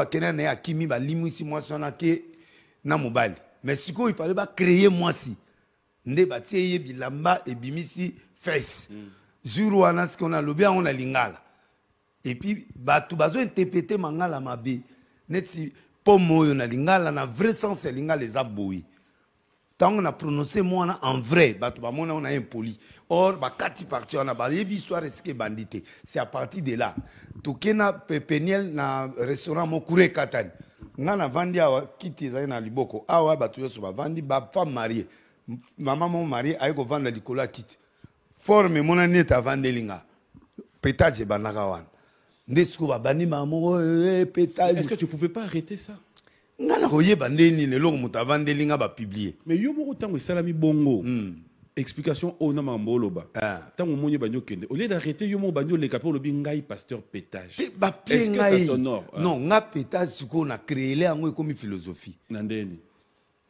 Kenya na Kimi ba limisi moi sona ke na mobile. Mais si il fallait pas créer moi si. Nde ba tie bilamba et bimisi face. Jour wana ce qu'on a lobby on a lingala. Et puis batu bazo interpréter mangala mabe. Neti pomo yo na lingala na vrai sens lingala les aboui. Tant on a prononcé moi en vrai, on a impoli. Or, kati parti on a parlé histoire est bandité. C'est à partir de là. Tokena pepeniel na restaurant Mokure Katani. Ngana vandi awa kiti na liboko. Awa batu yo so ba vandi ba femme mariée. Maman mon marié ayeko vanda likola kiti. Forme mon neta vandelinga. Pétage banaka wan. Ndetsuko ba bandi maman pétage. Est-ce que tu pouvais pas arrêter ça? Ngana roye bandeni le longo mutavandelinga ba publier. Mais yo moko tango salami bongo. Explication au na mambolo ba. Tango monye banyo kende. Au lieu d'arrêter yo mo banyo le capot le bingai pasteur pétage. Est-ce que ça t'honore? Non, nga pétage suko na créé le ango comme philosophie. Nandeni.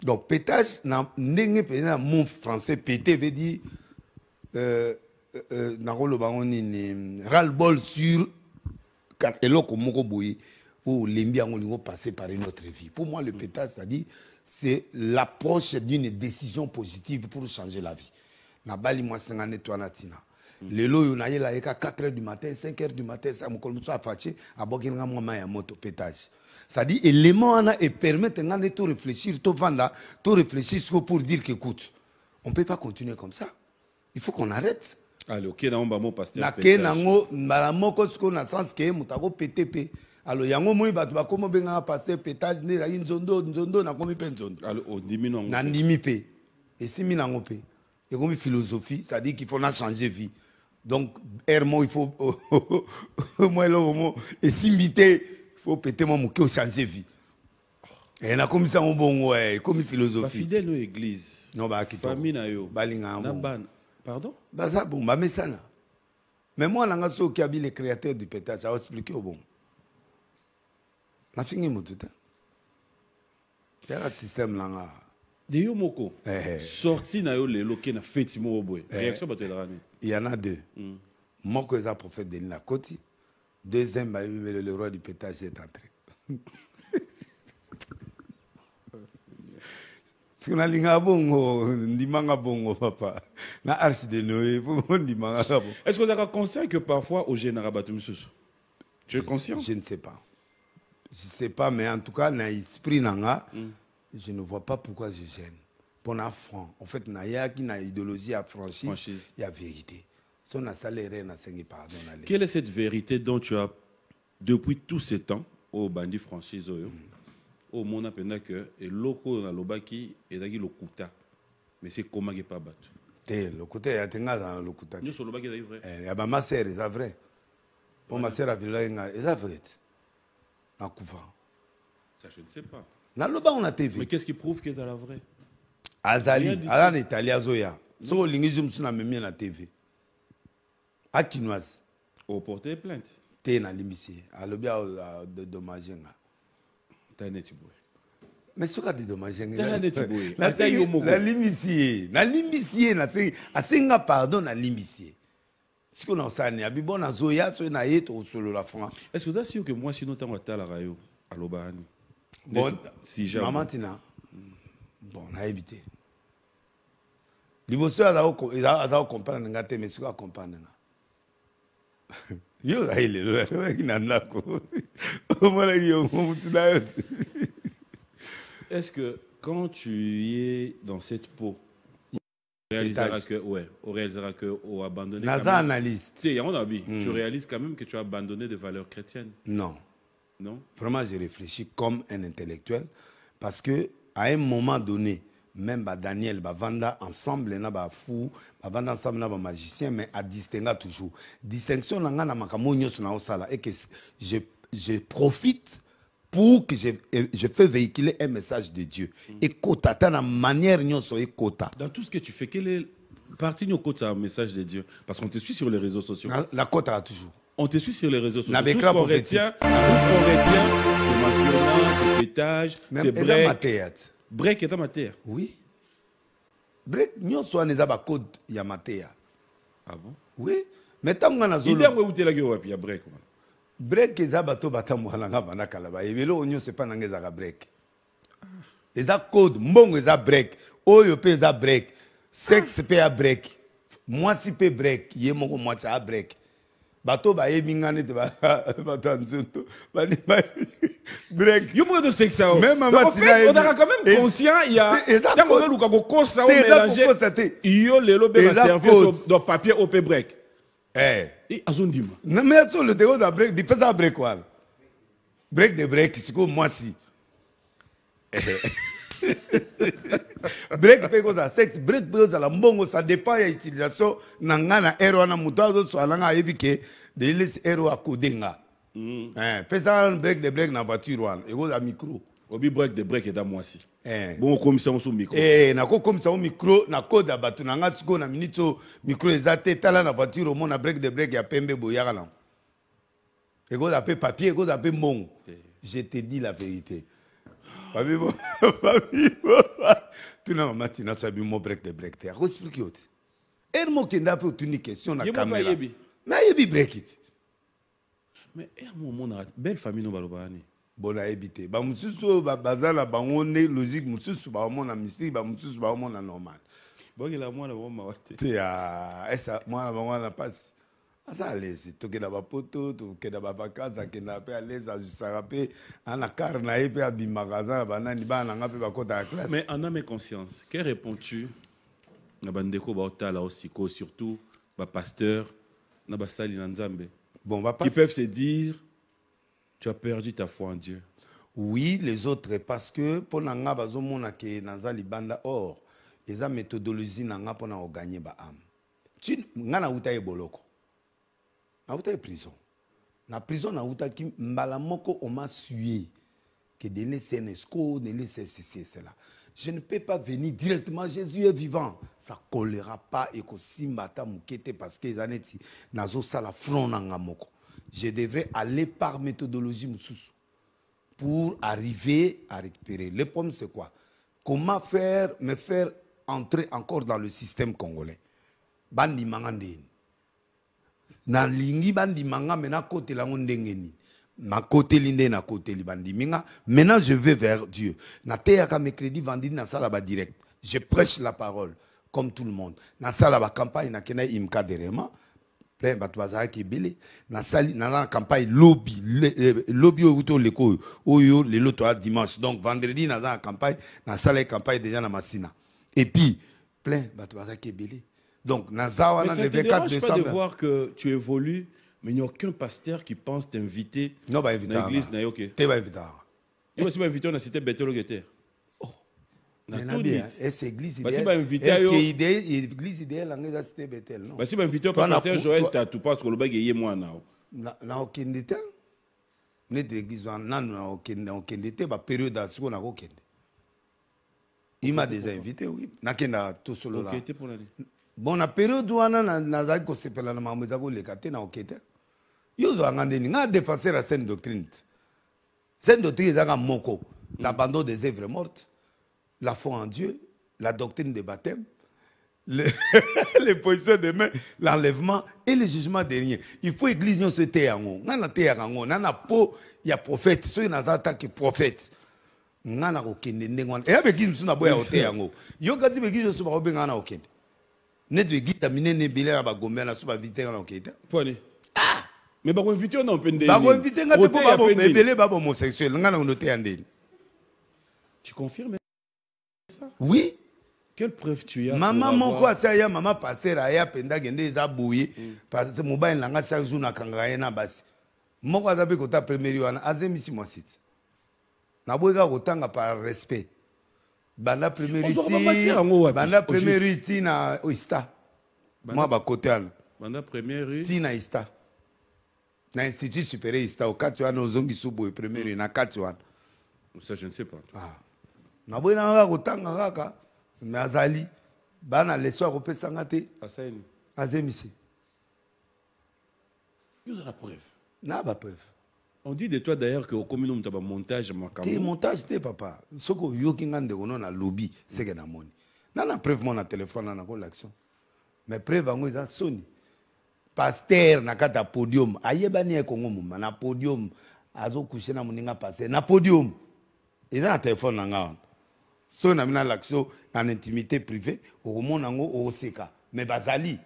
Donc pétage na ndenge pena mon français pété veut dire na rolo bangoni ni ras-le-bol sur car eloko moko boyi. Où l'embia on passer par une autre vie. Pour moi, le pétage, c'est-à-dire, c'est l'approche d'une décision positive pour changer la vie. Na bali moi 50 étoiles tina. Le lo yo na yela eka 4h du matin, 5h du matin, ça me kolmu so afaché, abokinga moi ya moto pétage. C'est-à-dire élément ana et permettre ngane to réfléchir, to vanda, to réfléchir pour dire que écoute, on peut pas continuer comme ça. Il faut qu'on arrête. Allez, OK, na on ba mo pasteur pétage. Na ke nango mbala moko sko na sens que mutako PTP. Alors yango moi batu ba komo benga passer pétage ne la nzondo na komi pe nzondo. Alors au dimi non. Na ndimi pe. Et si mi nango pe. Et comme philosophie, ça dit qu'il faut na changer vie. Donc ermo il faut moi lo et si mité il faut péter mon mouké changer vie. Et na comme ça on bon ouais, comme philosophie. Ba fidèle aux église. Non ba kito. Famille na yo. Balinga bon. Pardon? Ba ça bon, ba mesana. Mais moi nanga so qui habille les créateurs du pétage, ça va expliquer au bon. Na fingi mututa. Il y a un système là. De yo moko. Sorti na yo le loké na fête mo boy. Réaction bato elrani. Il y en a deux. Moko est un prophète de la Côte. Deuxième, le roi du pétage est entré. Si on a linga bongo, ndimanga bongo papa. Na arche de Noé, ndimanga bongo. Est-ce que vous êtes conscient que parfois au général bato monsieur? Tu es conscient? Je ne sais pas. Je ne sais pas, mais en tout cas, dans l'esprit, je ne vois pas pourquoi je gêne. Pour un franc. En fait, il y a une idéologie à franchise, il y a vérité. Si on a salaire, on a pardon. Quelle est cette vérité dont tu as, depuis tous ces temps, au bandit franchise, au monde appena que et loko na lobaki et dagi lokuta, mais c'est comment qui pas battu. Le côté, il y a un lokuta. Nous sur lobaki c'est vrai. Il y a ma sœur, c'est vrai. Ma sœur a vu là, c'est vrai. Ça, je ne sais pas. On a TV. Mais qu'est-ce qui prouve que dans la vraie? Azali, Alan Italia Zoya. So lingizum suna memia na TV. A Kinoise. Au porter plainte. T'es na limicier. A lobia de dommager nga. T'as net boy. Mais ce qu'a de dommager nga. T'as net boy. La limicier. Na limicier na se asenga pardon na limicier. Si on a ça, il bon à Zoya, so na yet au solo la fin. Est-ce que tu es sûr que moi, sinon, tu as la radio à l'Obahani? Bon, si jamais. Maman Tina. Bon, on a évité. L'immotion a comprendre ngate, mais ce qu'on comprendre. Yo, il est là, est-ce que quand tu es dans cette peau, on réalisera que on a abandonné. Naza analyste. Tu réalises quand même que tu as abandonné des valeurs chrétiennes. Non. Non. Vraiment, j'ai réfléchi comme un intellectuel parce que à un moment donné, même Daniel, Vanda ensemble, na fou, Vanda ensemble, na magicien, mais à distinguer toujours. Distinction, na makamonyo na osala et que je profite pour que je fais véhiculer un message de Dieu. Et kota, ta na manière nyonso et kota. Dans tout ce que tu fais, quelle est partie de kota un message de Dieu? Parce qu'on te suit sur les réseaux sociaux. La kota toujours. On te suit sur les réseaux sociaux. Tout ce qu'on retient, c'est maintenant, c'est pétage, c'est break. Break est en matière. Oui. Break, nyonso aneza ba code ya matière. Ah bon? Oui. Mais tant qu'on a zolo. Il y a break. break eza bato batambola nga bana kala ba ebelo onyo c'est pas nanga ezaka break eza code mbongo eza break oyo pe eza break sexe pe a break mwasi pe break ye moko mwasi a break bato bayebi nga nete bato nzoto bani break yo mo de sexe même en fait on a quand même conscient il y a tant que luka ko kosa o mélanger yo lelo be va servir dans papier au pe break et azondima na mais sur le déo da break di fesa break wala break de break siko mwasi break pe ko za sex break pe za la mbongo ça dépend ya utilisation na nga na ero na muto so alanga ayebi ke de les ero akodenga pesa break de break na voiture wala e ko za micro obi break de break eta mwasi bon commission sur micro na ko commission micro na code batu na nga siko na minute micro ezate tala na voiture au na break de break ya pembe boyaka na e ko za pe papier e ko za pe mbongo je te dis la vérité. Babibo, tu n'as pas dit que tu as break de break. Tu as expliqué. Et moi, qui n'ai pas une question na caméra. Mais il y a break it. Mais mon belle famille nous va le bani. Bon à éviter. Ba mususu ba bazala ba ngone logique mususu ba mon na mystique ba mususu ba mon na normal. Bon il a moi la bon mawate. Tu as essa moi la bon la passe. Ça allez, tu es dans la poto, tu es dans la vacance, tu es dans la l'aise, tu es dans la carne, tu es dans le magasin, tu es dans la classe. Mais en âme et conscience, que réponds-tu à Bandeko Baotala aussi, surtout à pasteur, à Basali Nanzambe, qui peuvent se dire tu as perdu ta foi en Dieu? Oui, les autres, parce que pour nga bazomona ke nazali banda or, eza méthodologie nanga pour na gagner ba âme. Tu nga na uta e boloko. Na uta e prison. Na prison na uta ki mbala moko on m'a sué que de laisser nesco, de laisser ceci cela. Je ne peux pas venir directement, Jésus est vivant. Ça collera pas et que si mata mukete parce que zaneti nazo sala front nanga moko. Je devrais aller par méthodologie mususu pour arriver à récupérer. Le problème, c'est quoi? Comment me faire entrer encore dans le système congolais? Bandi mangandeni. Na lingi bandi manga mena kote la ngondengeni. Ma côté linde na côté li bandi minga. Maintenant, je vais vers Dieu. Na teyaka mercredi vendredi na sala ba direct. Je prêche la parole comme tout le monde. Na sala ba campagne na kena imka derema. Plein batwaza qui belé na sali na campagne lobby auto leko oyo le loto dimanche donc vendredi na la campagne na sala campagne déjà na Masina et puis plein batwaza qui belé donc na zawana le 24 décembre. Pas de voir que tu évolues mais il n'y a aucun pasteur qui pense t'inviter non ba inviter dans l'église na yoke te ba inviter il va se inviter on a cité Bethel Geter. Est-ce l'église idéale? Est-ce l'église idéale en est cité Bethel non? Si invité au pasteur Joël Tatou parce que le bague est moi now. Na okende te. Né de l'église na okende te ba période à ce qu'on a okende. Il m'a déjà invité oui. Na kenda tout solo là. OK pour l'année. Bon na période wana na za ko sepela na mamuza ko lekate na okete. Yo zo ngandeni nga défenseur à sainte doctrine. Sainte doctrine za moko, l'abandon des œuvres mortes. La foi en Dieu, la doctrine des baptêmes, les positions de main, l'enlèvement et le jugement dernier. Il faut l'église nous se taire en haut. Nana taire en haut. Nana po il y a prophète. Ceux qui n'ont pas que prophète. Nana okende ndengon. Et avec l'église nous na boya taire en haut. Yo kati l'église nous ba obenga na okende. Net l'église tamine ne belé ba gombe na so ba vite na okende. Poni. Ah. Mais ba ko inviter on open day. Ba ko inviter ngate po ba belé ba homosexuel. Ngana on noté andeni. Tu confirmes? Oui. Quelle preuve tu as? Maman moko asaya maman passer aya penda gende eza bouye parce que mobile nanga chaque jour na kanga na basi. Moko azabe kota premier wana azemisi moi site. Na boyeka kotanga par respect. Banda premier riti na Oista. Moi ba côté ana. Banda premier riti na Ista. Na institut supérieur Ista au kati wana ozongi subo premier na kati wana. Ça je ne sais pas. Ah. Na boyena nga kotanga kaka mais azali bana leso akopesanga te asani azemisi. Il y a la preuve. Na ba preuve. On dit de toi d'ailleurs que au communauté tu as montage makambo. Te montage te papa. Soko yoki ngande kono na lobby seke na moni. Na preuve mon na téléphone na ko l'action. Mais preuve ngo eza soni. pasteur na kata podium ayebani e Congo muma na podium azo coucher na moninga passer na podium et na téléphone na nga so na mina l'action en intimité privée au monde nango au seka mais bazali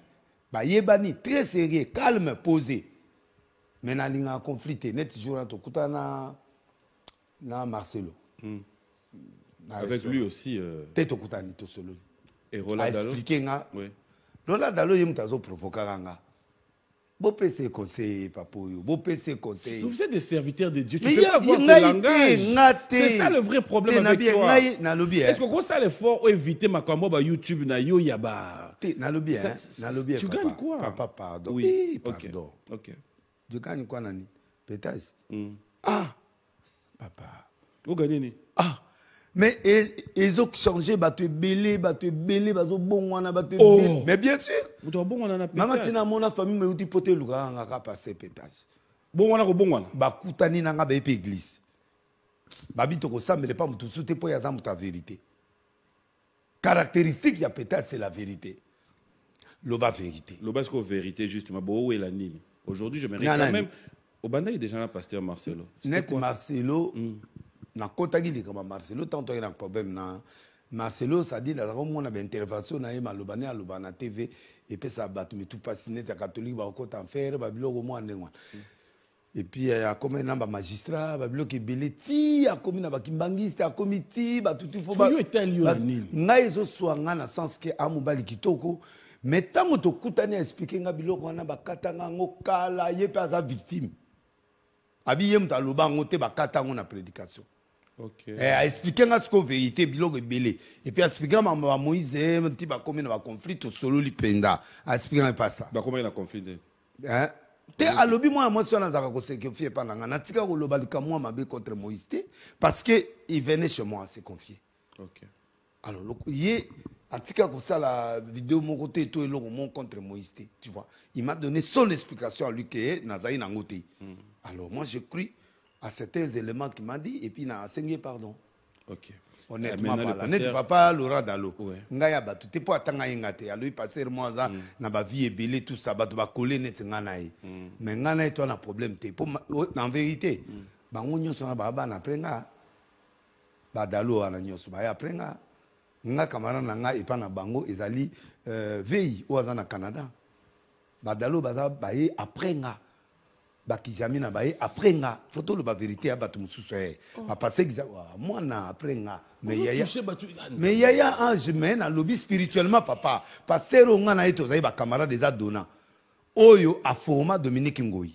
bayebani très sérieux calme posé mais na linga conflit net jour na tokuta na Marcelo avec lui aussi te tokuta ni to solo et Roland Dalo expliquer nga oui Roland Dalo yemutazo provoquer nga. Beau PC conseil, papoyo. Beau PC conseil. Vous êtes des serviteurs de Dieu. Tu ne peux pas avoir ce langage. C'est ça le vrai problème avec toi. Est-ce que ça l'effort pour éviter ma combo YouTube na yo yaba? Tu gagnes quoi? Papa, pardon. Oui, pardon. Ok. Tu gagnes quoi, Nani? Pétage. Ah, papa. Vous gagnez ni? Ah. Mais ils ont changé, tu es belé, bon, mais bien sûr. Maman, tu as mon famille, mais tu peux le passer pétage. Bon, on a bon one. Bakutani nanga ba église. Babi to ko mais pas mutu soute po ya zamu ta vérité. Caractéristique ya pétage c'est la vérité. Loba vérité. Loba est-ce que vérité justement bo et la nini. Aujourd'hui, je me quand même au banda il y a déjà un pasteur Marcelo. Net Marcelo. Na kotaki li kama Marcelo tant qu'il y a un problème na Marcelo ça dit la on a une intervention na yema lobane alobana TV et puis ça bat mais tout passe net ya catholique ba ko en faire ba biloko mo ndengwa et puis il y a comme un magistrat ba biloko belé ti a comme na ba kimbangiste a comité ba tout faut ba ngai zo swanga na sens que amubali kitoko mais tant to kutani expliquer nga biloko na ba katanga ngokala ye pe za victime abi yem ta loba ngote ba katanga na prédication. Ok. A expliqué ce que vérité biloko belé et puis a expliqué ma Moïse ti ba comme na conflit to solo li penda a expliqué pas ça ba comment il a conflit hein te alobi moi so na zaka ko se confier pa nga na tika ko loba lika moi mabe contre Moïse parce que il venait chez moi se confier. OK. Alors yé atika ko ça la vidéo mon côté to eloko mon contre Moïse tu vois il m'a donné son explication à lui que nazai na ngote. Alors moi j'ai cru à certains éléments qu'il m'a dit et puis il a enseigné pardon. Ok. Honnêtement, n'est papa Laura Dalo. Ngaya batu te po atanga ingate alors il passer moi ça na ba vie ebelé tout ça batu ba coller net ngana yi. Mais ngana toi na problème te en vérité. Ba ngonyo sona ba na prenga. Ba Dalo ana nyoso ba ya prenga. Nga kamara na nga epa na bango ezali veille au na Canada. Ba Dalo baza ba ye après nga. Bakizami na baye après nga photo le ba vérité a batu mususu a passé moi na après nga mais yaya ange mais na lobby spirituellement papa pasteur nga na eto zai ba camarade des adona oyo a forma Dominique Ngoi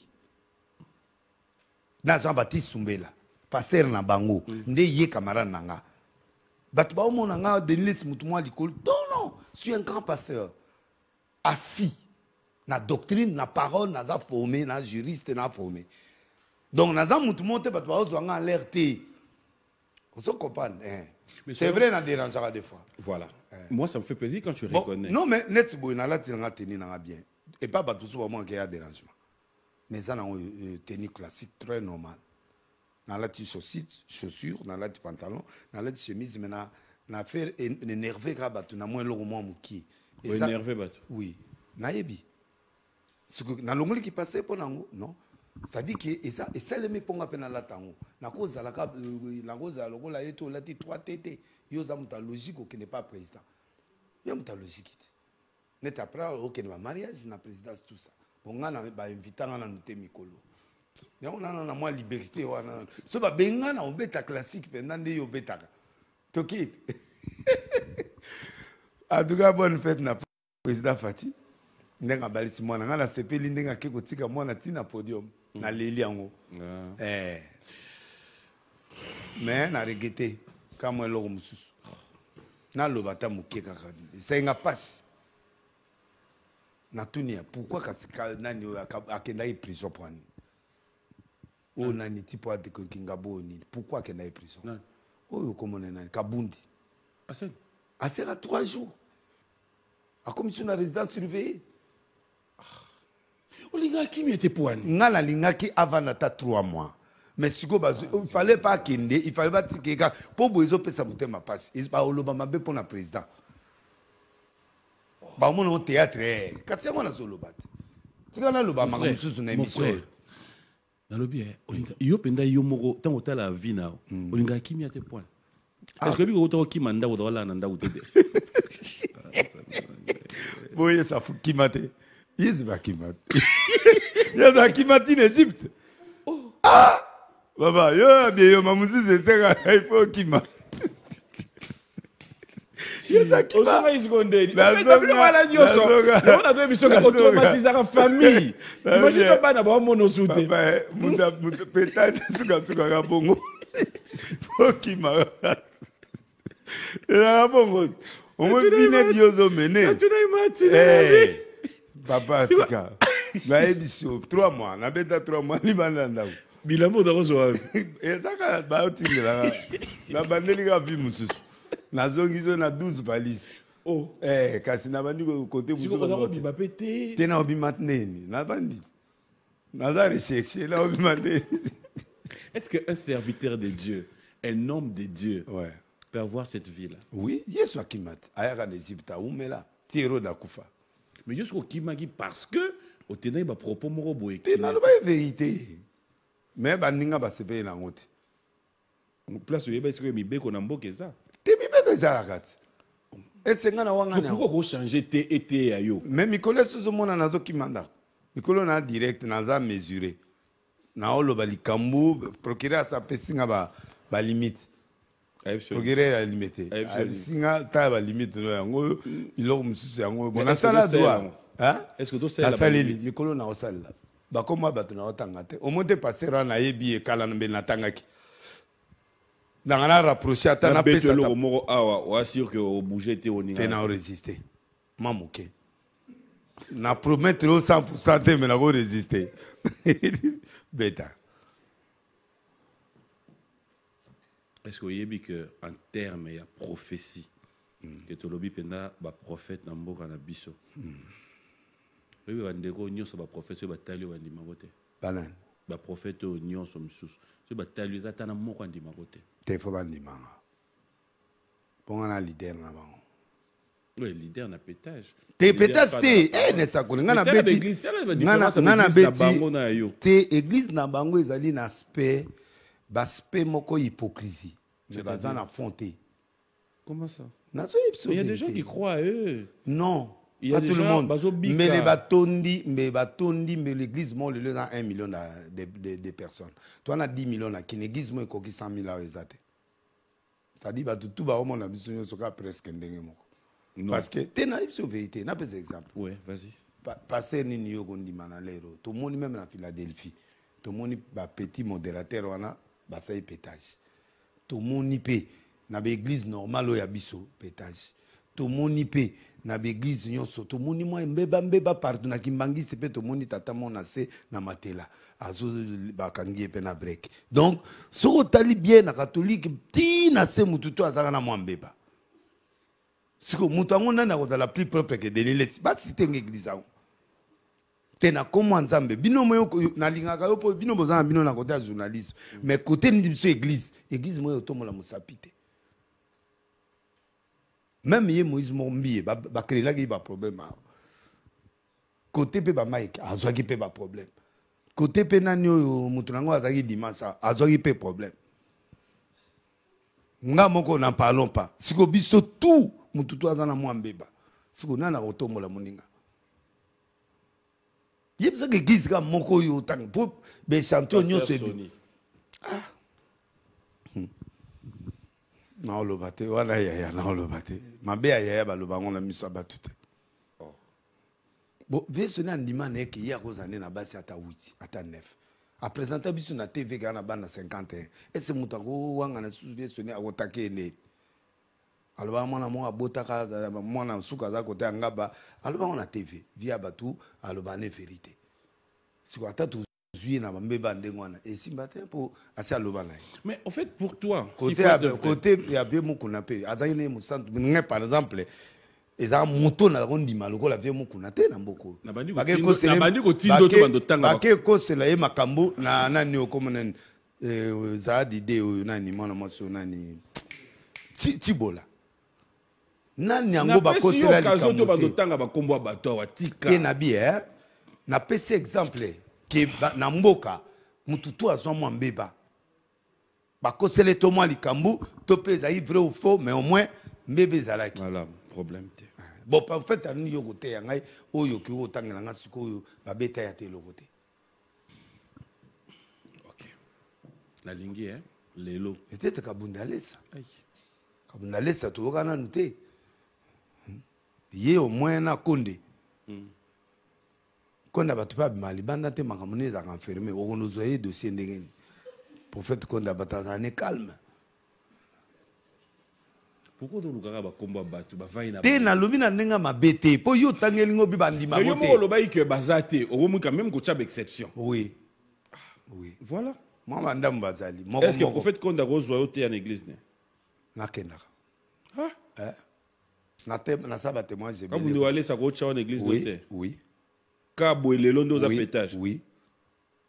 na Jean Baptiste Sumbela pasteur na bango nde ye camarade nanga batu ba omona nga Denis mutumwa likolo non je suis un grand pasteur assis na doctrine na parole na za formé na juriste na formé donc na za mutu monte ba to nga alerté on se comprend c'est vrai na dérangeara des fois voilà moi ça me fait plaisir quand tu reconnais non mais net boy na la tinga tenir na bien et pas ba tout so moi qu'il y a dérangement mais ça na tenue classique très normal na la chaussures na la pantalon na la chemise mais na faire énerver ka ba tu na moins logo moi muki énerver ba oui na yebi ce que na longoli qui passait pour nango non ça dit que et ça le me ponga pena la tango na cause la ka la cause la logola yeto la ti 3 tt yo za muta logique qui n'est pas président yo muta logique net après aucun mariage na présidence tout ça bon ngana ba inviter ngana noté mikolo mais on a na moi liberté wana so ba benga na obeta classique pendant de yo betaka tokit en tout cas bonne fête na président Fati ndenga balisi mwana ngala sepeli ndenga ke kotika mwana tina podium na leli yango mais na regretté kama eloko mususu na lobata muke kaka senga passe na tunia pourquoi kasika nani akenda i prison pour ani o nani tipo ate ko kingabo ni pourquoi akenda i prison o komona nani kabundi asera 3 jours a commission na résidence surveillée. Olingaki mi était pour ani. Ngala lingaki avant nata 3 mois. Mais siko il fallait pas kende, il fallait pas tikeka pour bozo pesa mutema passe. Il ba oloba mabe pour na président. Ba mon au théâtre, kasi ngona zolobat. tika naloba Mon makambo frère, mosusu na mon émission frère. nalobi yo mpenza yo moko ntango otala vie na yo olingaka kimia te point est ce que biko otaka okima ndako otokolala na ndako te te boye safu kima te yesu bakima te yesu akima ti na Égypte baba yo abie yo mamosusu esengaka ifo okima yesu akima osonga isiko ndeni Nazonga, wala nyonso nazonga. yango nazo émission ke otraumatisaka famille imagine pa bana baomona osu te papa mutu peut-être sukasukaka bongo okima ezaka bongo omoi vine di ozomene atunai matina papa tika nayebi so 3 mois nabeta 3 mois libanda ndako bilambo otakozwa wapi ezaka baotindelaka nabandeli kaka vi mosusu nazongi so na 12 valise kasi nabandi kote ozakodima mpe te te naobima neni nabandi naza recherche naobima te est-ce qu'un serviteur de Dieu un homme de Dieu ouais. peut avoir cette vie là Oui, yesu akimata ayaka na Egypte aumela ti Hérode akufa mais yo soki okimaki parce que otendaki bapropos moko boye te naloba ye vérité me baninga basepeli nango te place oyeba esiko mibeko na mboka eza te mibeko ezalaka te esenga na wangani yango pourquoi kochange te ete ya yo me mikolo esu ozomona nazokima ndako mikolo na direct naza mesure naoloba likambo procureur asapesinga balimite procureur alimite abisinga ta balimite no yango biloko mosusu yango bonasala droit nasaleli mikolo na osalela bakoma bato na otanga te omo te paster wana nayebi ekala na mbe natangaki nanga na rapproché ata napesa eloko moko awa oassure que obouge te oninga te na oresiste ma moke na promettre o 100% te me na koresiste beta. Est-ce que vous savez qu'en termes de prophétie, que tu as dit que prophète na mboka na biso. Oui, bandeko nyonso ba prophète ba tali wa ndima kote. Banan. Ba prophète nyonso msusu. So ba tali kata na moko ndima kote. Te fo ba ndima. Ponga na leader na bango. Oui, leader na pétage. Te pétage te ne sakole ngana beti. Ngana beti. Te église na bango ezali na aspect baspect moko hypocrisie. Mais bazan na fonté. Comment ça? Il y a des gens qui croient à eux. Non. Il y a pas tout le monde. Mais les batondi, mais l'église, moi, le lieu dans 1 million de personnes. Toi, on a 10 millions, qui l'église, moi, il y a 100 000 euros. Ça dit, tout le monde a besoin de presque un. Parce que, tu as une vérité, tu as des exemples. Oui, vas-y. Passer ni New York, tout le monde, même en Philadelphie, tout le monde, petit modérateur, on a un pétage. Tout le monde, na l'église normale, il y a un pétage. Tout le monde, na l'église nyonso to moni moi mbeba partout na kimbangi sepe to moni tata mona se na matela azo bakangi pe na break donc soko tali bien na catholique ti na se mutu to azaka na mbeba siko mutu ango na ko la plus propre que de l'élève ba cité l'église ango te na komo nzambe bino moyo na lingaka yo po bino bozana bino na côté journaliste mais côté ni biso église moyo to mola musapite. Même si Moïse Mombi, il créé un problème. Côté pe Mike, il y a un problème. Côté pe Nanyo, Moutonango, il y a dimanche, il y a un problème. Nous n'en parlons pas. Si vous avez tout, Moutoua Zana Mwambeba. Si vous n'avez pas de moninga. Il y a des gens qui ont moko yo tang pour be chanter nyo sebi. Na olobate wala yaya na olobate mabe yaya baloba ngona miso batute bon vie sona ndima na ke ya kozane na basi ata 8 ata 9 a présenter biso na TV kana bana 51 et c'est mutako wanga na vie sona akotake ne aloba mwana mo abotaka mwana suka za kote ngaba aloba on na TV via batu aloba ne vérité siko ata tu mais en fait pour toi côté il y a bien beaucoup na pe azayine musantu par exemple eza moto na rondima lokola vie mukuna te na mboko na bandi ko tindo to bando tanga ba ke ko sela ye makambo na nani okomona za dide oyo nani mwana maso nani Tibola nani yango ba ko sela likambo to bando tanga ba kombo bato wa tika ke na bien na pesi exemple ke na mboka mutu to azwa mwa mbeba bakosele to mwa likambu to pe ezali vrai ou faux mais au moins mbeba ezalaki voilà problème te bon en fait ani yo kote ya ngai oyo ki otangela nga sikoyo babeta ya te eloko te ok nalingi lelo peut-être kabunda lesa Aïe. kabunda lesa toyoka nanu te ye au moins na konde konda bato mpe abima libanda te makambo ne ezalaka enfermé okonozwa ye dossier ndenge nini prophète konda bato azala calme pourquoi tolukaka bakombo ya bato bavai na te nalobi na ndenge ya mabe te mpo yo otangelingo obi bandimako yo moko olobaki ke baza te okomoka même kotia baexception oui oui voilà mwa bandamu bazali est ce que prophète konda akozwa yo te ya na église ne nakendaka ah nasa batémoignage kabundi walesa kotia wa na église no te oui kabwe lelo nde oza pétage oui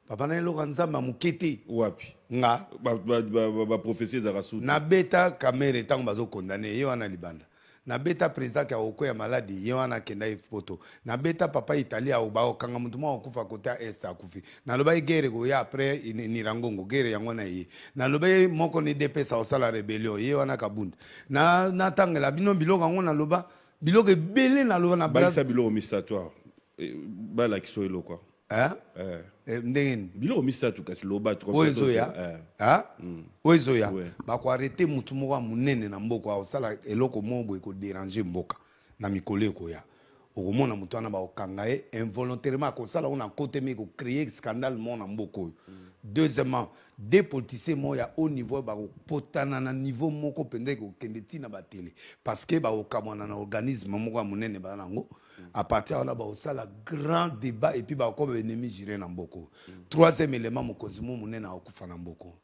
papa na eloko nzambe amoke te wapi nga baprophétie ezalaka suti nabeta kamere ntango bazokondane ye wana libanda nabeta président ki akokwea maladi ye wana akenda ye poto nabeta papa italie bakokanga motu moko akufa kote ya este akufi naloba ye gere koya après nirangongo gere yango na ye naloba ye moko ni depesa osala rebellion ye wana kabunda natangela bino biloko yango naloba biloko ebele naloba na balisa biloko misatoire balakisa eloko ndenge nini biloko misato kasi loba oyo ezoya oyo ezoya bakoarete mutu moko ya monene na mboka akosala eloko moko boye ekoderange mboka na mikolo ekoya okomona motu wana bakokanga ye involontairement akosala ngo na kotemi ekocreye scandale moko na mboka oyo deuxièmement des politiciens moko ya haut niveau bakopotana na niveau moko mpenza ekokende ntina batele parce que bakokamwana na organisme moko ya monene baza nango à partir wana bakosala grand débat et puis bakokoma baennemi juré na mboka oyo troisième élément mokonzi mo monene akokufa na mboka oyo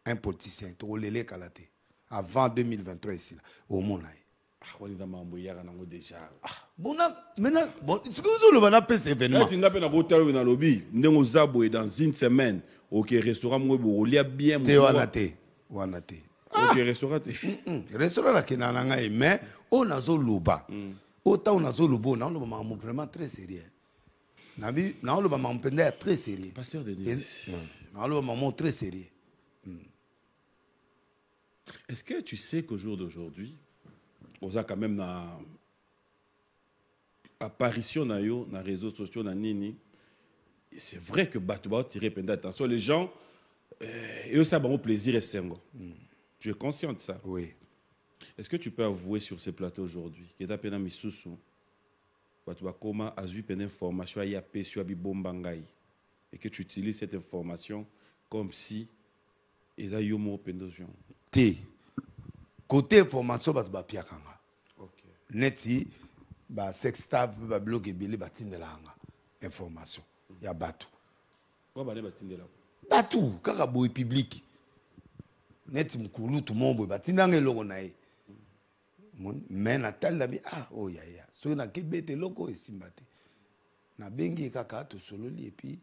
un politicien tokolelekala te avant 2023 esila omona ye waliza mambo eyaka nango déjà bona maintenant sikoyo ozoloba napesa événement ati nga mpe nakotala oyo nalobi ndenge oza boye dans une semaine oke restaurant moko bokolia bien te wana te wana te oke restaurant te restaurant nakenda na ngai mais oyo nazoloba oyo ntango nazoloba naoloba makambo vraiment très sérieux naoloba makambo mpenza ya très sérieux pasteur Denis naoloba makambo très sérieux est-ce que tu sais qu'au jour d'aujourd'hui oza quand même na apparition na yo na réseaux sociaux na nini c'est vrai que bato ba tirer penda attention les gens et ça bon plaisir et sengo tu es conscient de ça oui est-ce que tu peux avouer sur ces plateaux aujourd'hui que ta pena misusu bato ba koma azui pena information ya pesio abi bomba ngai et que tu utilises cette information comme si eza yo mo pendosion te côté information bato bapiaka nga neti basextab babiloko ebele batindelaka nga information ya bato bato kaka boye publike neti mokulutu mo boye batindanga eloko na ye me natalela bi oyo yaya soki nakebeta eloko oyo esimba te nabengi ye kaka tosololi epuis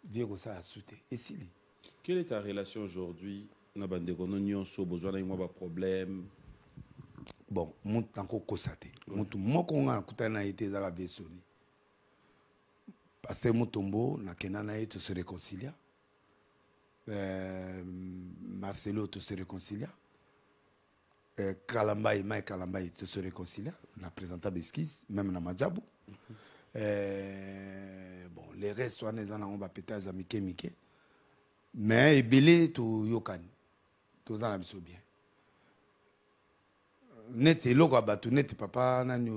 vie kosala su te esili. Quelle est ta relation aujourd'hui na bandeko no nyonso bozwa na mwa problème? Bon, mutu nanko kosate. Mutu moko nga nakutana na ete ezaka vesoni. Parce Mutombo na kena na ete se réconcilia. Marcelo te se réconcilia. Kalambai, Mike Kalambai te se réconcilia. La présentable esquisse, même na Madjabou. Bon, les restes, on va pétage à Mike. Mais ebele to yokani. To zana biso bien. Net eloko abatu net papa nani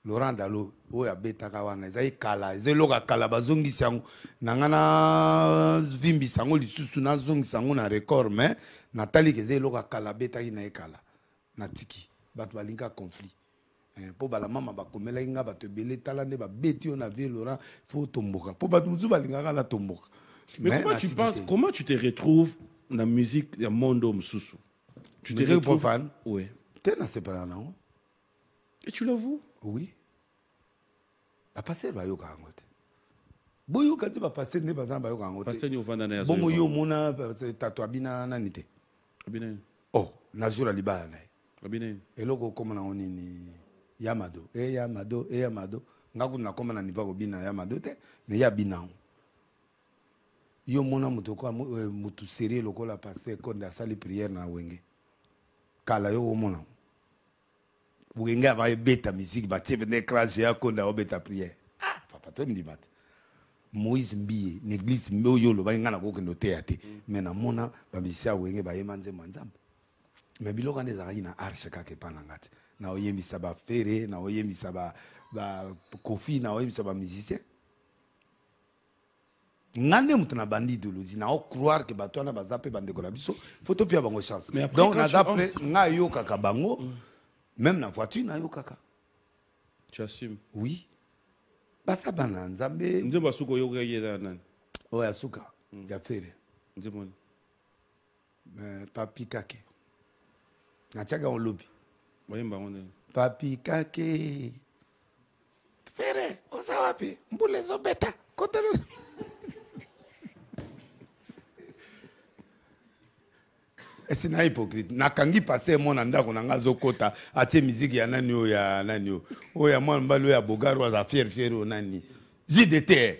Laurent Dalo oyo abetaka wana ezali kala ezeloko kala bazongisa yango nangana vimbisa yango lisusu nazongisa yango na record mais natali ke ezeloko kala betaki na ekala natiki bato balinga conflit po bala mama bakomelaki nga bato ebele tala nde babeti yo na vie Laurent faut tomboka po bato mosusu balingaka na tomboka. Mais comment tu te retrouves dans la musique du monde Msusu? Tu te retrouves profane? Oui. Tu es dans ce plan là. Et tu l'avoues? Oui. La passer va yo kangote. Boyo kati ba passer ne ba ba yo kangote. Passer ni ovanda na ya. Bongo yo mona tatwa bina nanite. Bina. Oh, na jour libana na. Bina. Eloko comme na onini Yamado. Yamado. nga kuna koma na niveau kobina ya madote mais ya bina yo mona moto ko mutu sérieux lokola pasteur konde asali prière na wenge kala yo mona wenge va beta musique ba tiebe ne crash ya konde obeta prière papa to ndimat Moïse Mbiye l'église moyo lo ba ngana ko kendo théâtre mais na mona ba misia wenge ba yemanze manzambo mais biloko ndeza na arche kake pana ngati na oyembisa ba fere na oyembisa ba kofi na oyembisa ba musicien ngane mutu na bandi idéologie na croire que bato na bazape bandeko na biso photo pia bango chance donc na zapre nga yo kaka bango même na voiture na yo kaka tu assumes oui basa bana nzambe nze basuko yo kayeda nani oya suka ya fere nze moni papi kake na tchaga on lobby bayemba ngone papi kake fere oza wapi mbule zo beta kotana sina hypocrite nakangi passé mona ndako nanga zokota atie musique ya nani o ya mwana mbalo ya bogaro za fier nani JDT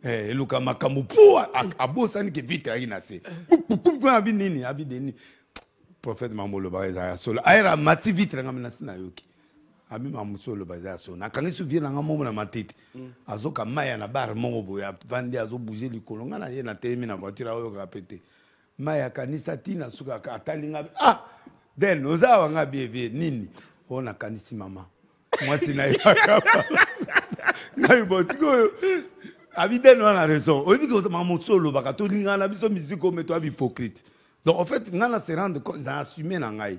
eluka makamu po abosani ke vite aina se abi nini prophète mamolo baza ya solo aira mati vitre ngamina sina yoki abi mamusolo baza ya solo nakangi souvenir nanga momo na matete azoka maya na bar mongo boya vandi azo bouger likolo ngana ye na temi na voiture oyo ka pété maya kanisa tina suka atalinga den ozawa nga bievie nini ona kanisi mama mwasi na yaka na ibotiko abi den on a raison oyebi que mamusolo baka to linga na biso musique meto abi hypocrite. Donc en fait ngana se rendre compte dans assumer na ngai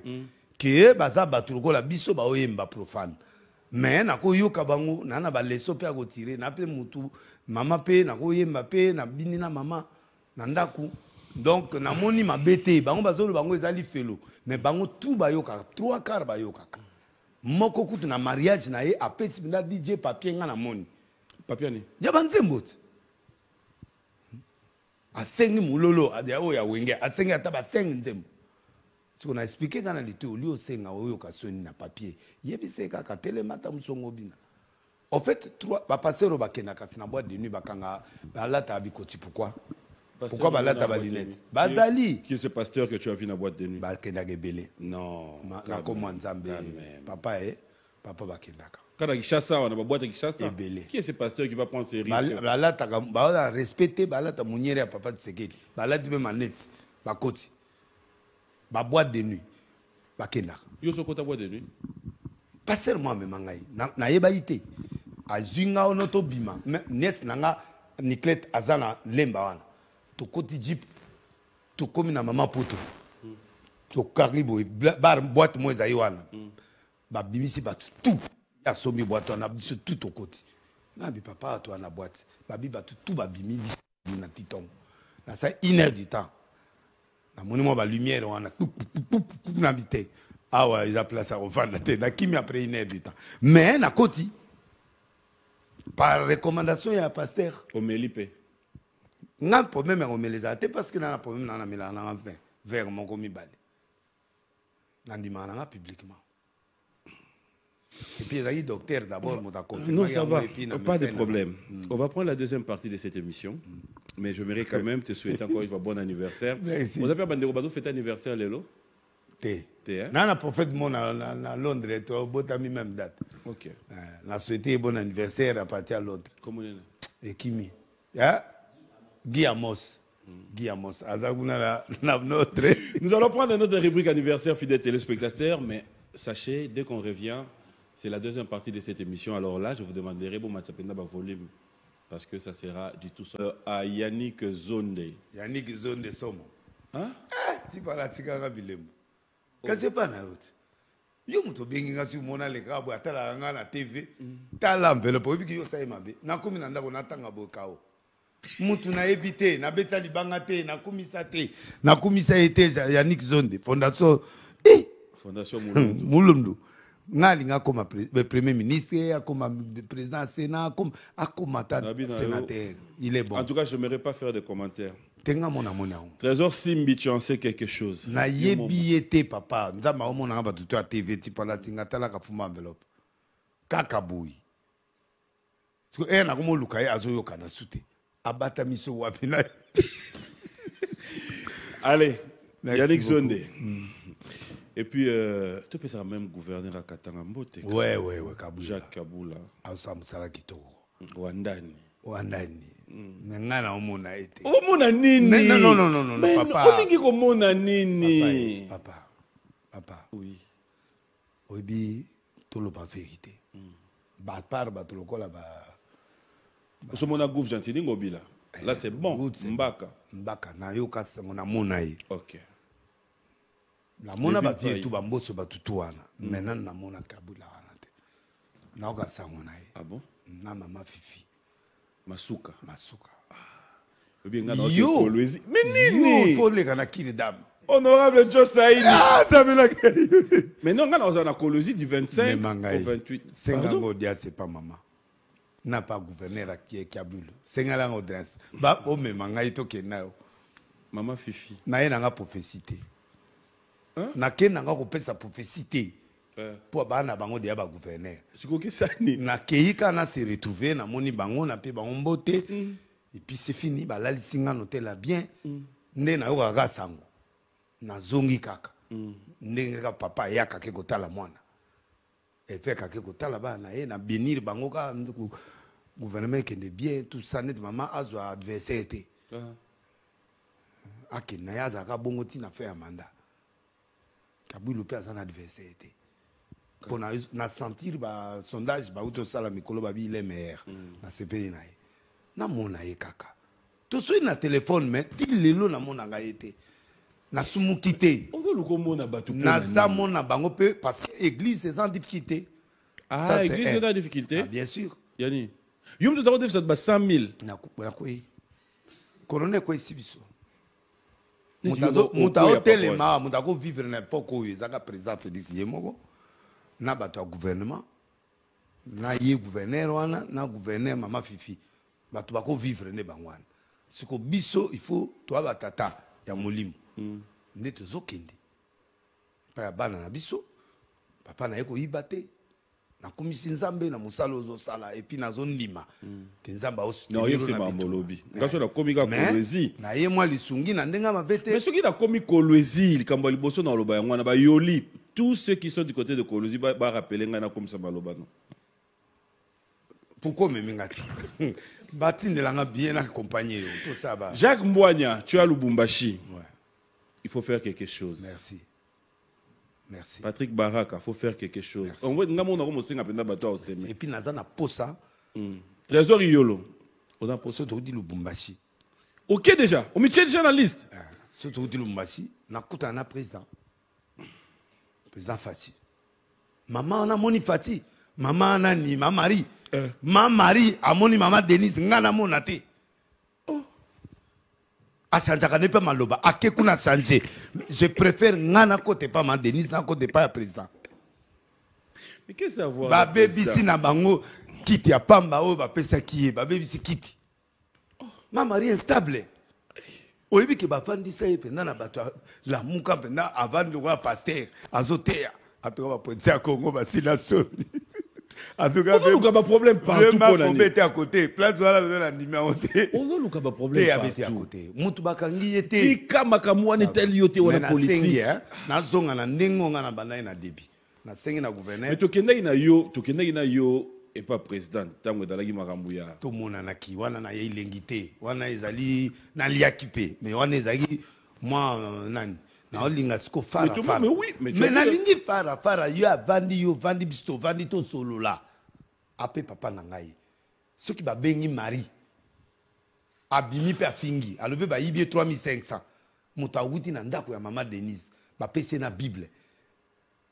que baza batuko la biso ba oyemba profane mais na ko yoka bango na ba leso pe ko tirer na pe mutu mama pe na ko yemba pe na bini na mama na ndaku donc na moni mabete bango bazolo bango ezali felo mais bango tout ba yoka 3/4 ba yoka moko kutu na mariage na ye apeti na DJ papier ngana moni papier ni ya banzembot asengi mulolo adia oya wenge asengi ataba sengi nzembo siko na expliquer kana lito oli osenga oyo kasoni na papier yebise kaka telemata musongo bina en fait trois ba passer ba kena kasi na boîte de nuit bakanga balata abikoti pourquoi balata ba lunette bazali qui est ce pasteur que tu as vu na boîte de nuit ba kena gebele non na ko mwanzambe papa papa ba kenaka quand Kishasa on a boîte à Kishasa qui est ce pasteur qui va prendre ses risques balata ba respecter balata muniere ya papa Tshisekedi balata be manette ba koti ba boîte de nuit ba kenaka yo soko ta boîte de nuit passer moi me mangai na yeba ite azinga ono to bima nes nanga Niclette azana lemba wana to koti jeep to komi na mama poto to karibo bar boîte mo ezai wana ba bimisi ba tout ya somi boîte wana biso tout to koti na bi papa to na boîte ba bi ba tout ba bimi biso na titom na ça 1 heure du temps na moni mo ba lumière wana na bité awa ils appellent ça au vent la tête na kimi après 1 heure du temps mais na koti par recommandation ya pasteur Omelipe n'a problème à omeleza te parce que na problème na mela na vin vers mon komi balé na ndimana publiquement et puis il docteur d'abord mon confirmé non ça va pas de problème on va prendre la deuxième partie de cette émission mais je j'aimerais quand même te souhaiter encore une fois bon anniversaire vous avez bandeko bazo fêter anniversaire lelo na prophète mon na Londres to botami même date OK na souhaiter bon anniversaire à partir à Londres comment on est et kimi ya Guy Amos azaguna na notre nous allons prendre notre rubrique anniversaire fidèles téléspectateurs mais sachez dès qu'on revient c'est la deuxième partie de cette émission alors là je vous demanderai bon matsapenda ba volume parce que ça sera du tout seul à Yannick Zonde somo hein tu parles tika bilemo kasi pas na yote yo muto bengi ngasi mona le kabo atala nga na TV tala enveloppe obi yo sai mabe na komi na ndako na tanga bokao mutu na ebité na beta libanga te na komisa te na komisa ete Yannick Zonde fondation Mulundu ngali nga comme premier ministre comme président Sénat comme sénateur il est bon en tout cas je n'aimerais pas faire de commentaires tenga mona mona Trésor Simbi tu en sais quelque chose na yebiete papa nzamba omona nga batutu ya TV ti pala tinga tala ka fuma enveloppe kaka boui parce que na komo luka ye azoyoka na sute abata miso wapi na allez Merci Yannick beaucoup. Zonde et puis tu peux ça même gouverneur à Katanga Mbote ouais Kabula Jacques Kabula asa musala kitoko Wandani wandani mais ngana omona ete omona nini non papa olingi komona nini papa oui oyebi toloba vérité bapart bato lokola osomona gouve gentil ningo bila là c'est bon mbaka nayoka sango namona ye ok namona bavie tu bamboso batutu wana maintenant namona Kabula wana te nayoka sango na ye ah bon na mama fifi masuka yo mais nini il faut leka na kili dame honorable Joe Saïd ça me la mais non on a colosie du 25 au 28 sengango dia c'est pas maman n'a pas gouverneur qui est Kabula sengala audience ba o me mangai to kenayo maman fifi na ye nanga prophétie te na ke nanga ko pesa prophétie te pour bana bango dia ba gouverneur sikoki sani na keika na se retrouver na moni bango na pe bango mbote et puis c'est fini ba la lisinga noté la bien nde na yo kaka sango na zongi kaka ndenge ka papa ya kake kotala mwana et fait kake kotala bana ye na bénir bango ka gouvernement kende bien tout ça net maman azwa adversaire te akena ya zaka bongo ti na faire mandat Kabula pe azana adversaire te pour na sentir ba sondage ba uto sala mikolo ba bi il est meilleur na CPI na ye na mona ye kaka to so na téléphone mais ti lelo na mona nga été na sumuki te on veut le komona batu na za mona bango pe parce que église c'est sans difficulté ah église c'est sans difficulté bien sûr yani yum to tawde ça ba 100,000 na ko colonel ko isibiso mutazo telema mutako vivre n'importe où ezaka président Félix Yemoko na bato ya gouvernement na ye gouverneur wana na gouverneur mama fifi bato bako vivre ne bango wana siko biso il faut toa batata ya molimo nde tozokende pa ya bana na biso papa na ye koyiba te nakumisi nzambe na mosala ozosala et puis nazondima te nzambe aosolobi ngaso na komi ka kolwezi na ye mwa lisungi na ndenga mabe te mais soki na komi kolwezi likambo ya liboso na oloba yango wana bayoli tous ceux qui sont du côté de kolwezi barapele ngai na komisa maloba no pourquoi meminga te batindelanga bien accompagner tout ça ba Jacques Mbouania tu as Lubumbashi ouais. Il faut faire quelque chose merci Patrick Baraka faut faire quelque chose on voit ngamo na ko senga penda bato oseme et puis naza na posa Trésor Yolo on a posa to di Lubumbashi ok déjà on met déjà na liste surtout di Lubumbashi na kuta na président Fati maman na moni Fati maman na ni ma mari ma mari amoni maman Denise ngana mona te a changé quand pas maloba a ke kuna changé je préfère ngana côté pas ma Denise na côté pas président mais qu'est-ce que ça voir ba baby si na bango kiti ya pamba o ba pesa kié ba baby si kiti ma mari instable oyebi ke bafandisa ye mpenza na bato la muka mpenza avant lokola pasteur azoteya atoka bapolisi ya Congo basila soni ozoluka baproblème partout mpona ete à côté place wana beza na numéro te ozoluka baproblème abete à côté mutu bakangi ye te tika makambo wana etali yo te wana politique nazonga na ndenge nga na banda ye na debi nasengi na gouverneur mais tokendaki na yo et pas président tango ezalaki makambo ya tomonanaki wana na ye elengi te wana ezali naliaki mpe mais wana ezalaki mwa nani naolinga siko farafara mais nalingi farafara yo avandi yo vandi biso tovandi tosolola ape papa na ngai soki babengi mari abimi mpe afingi alobi bayibi ye 3500 moto awuti na ndako ya mama Denise bapesi ye na bible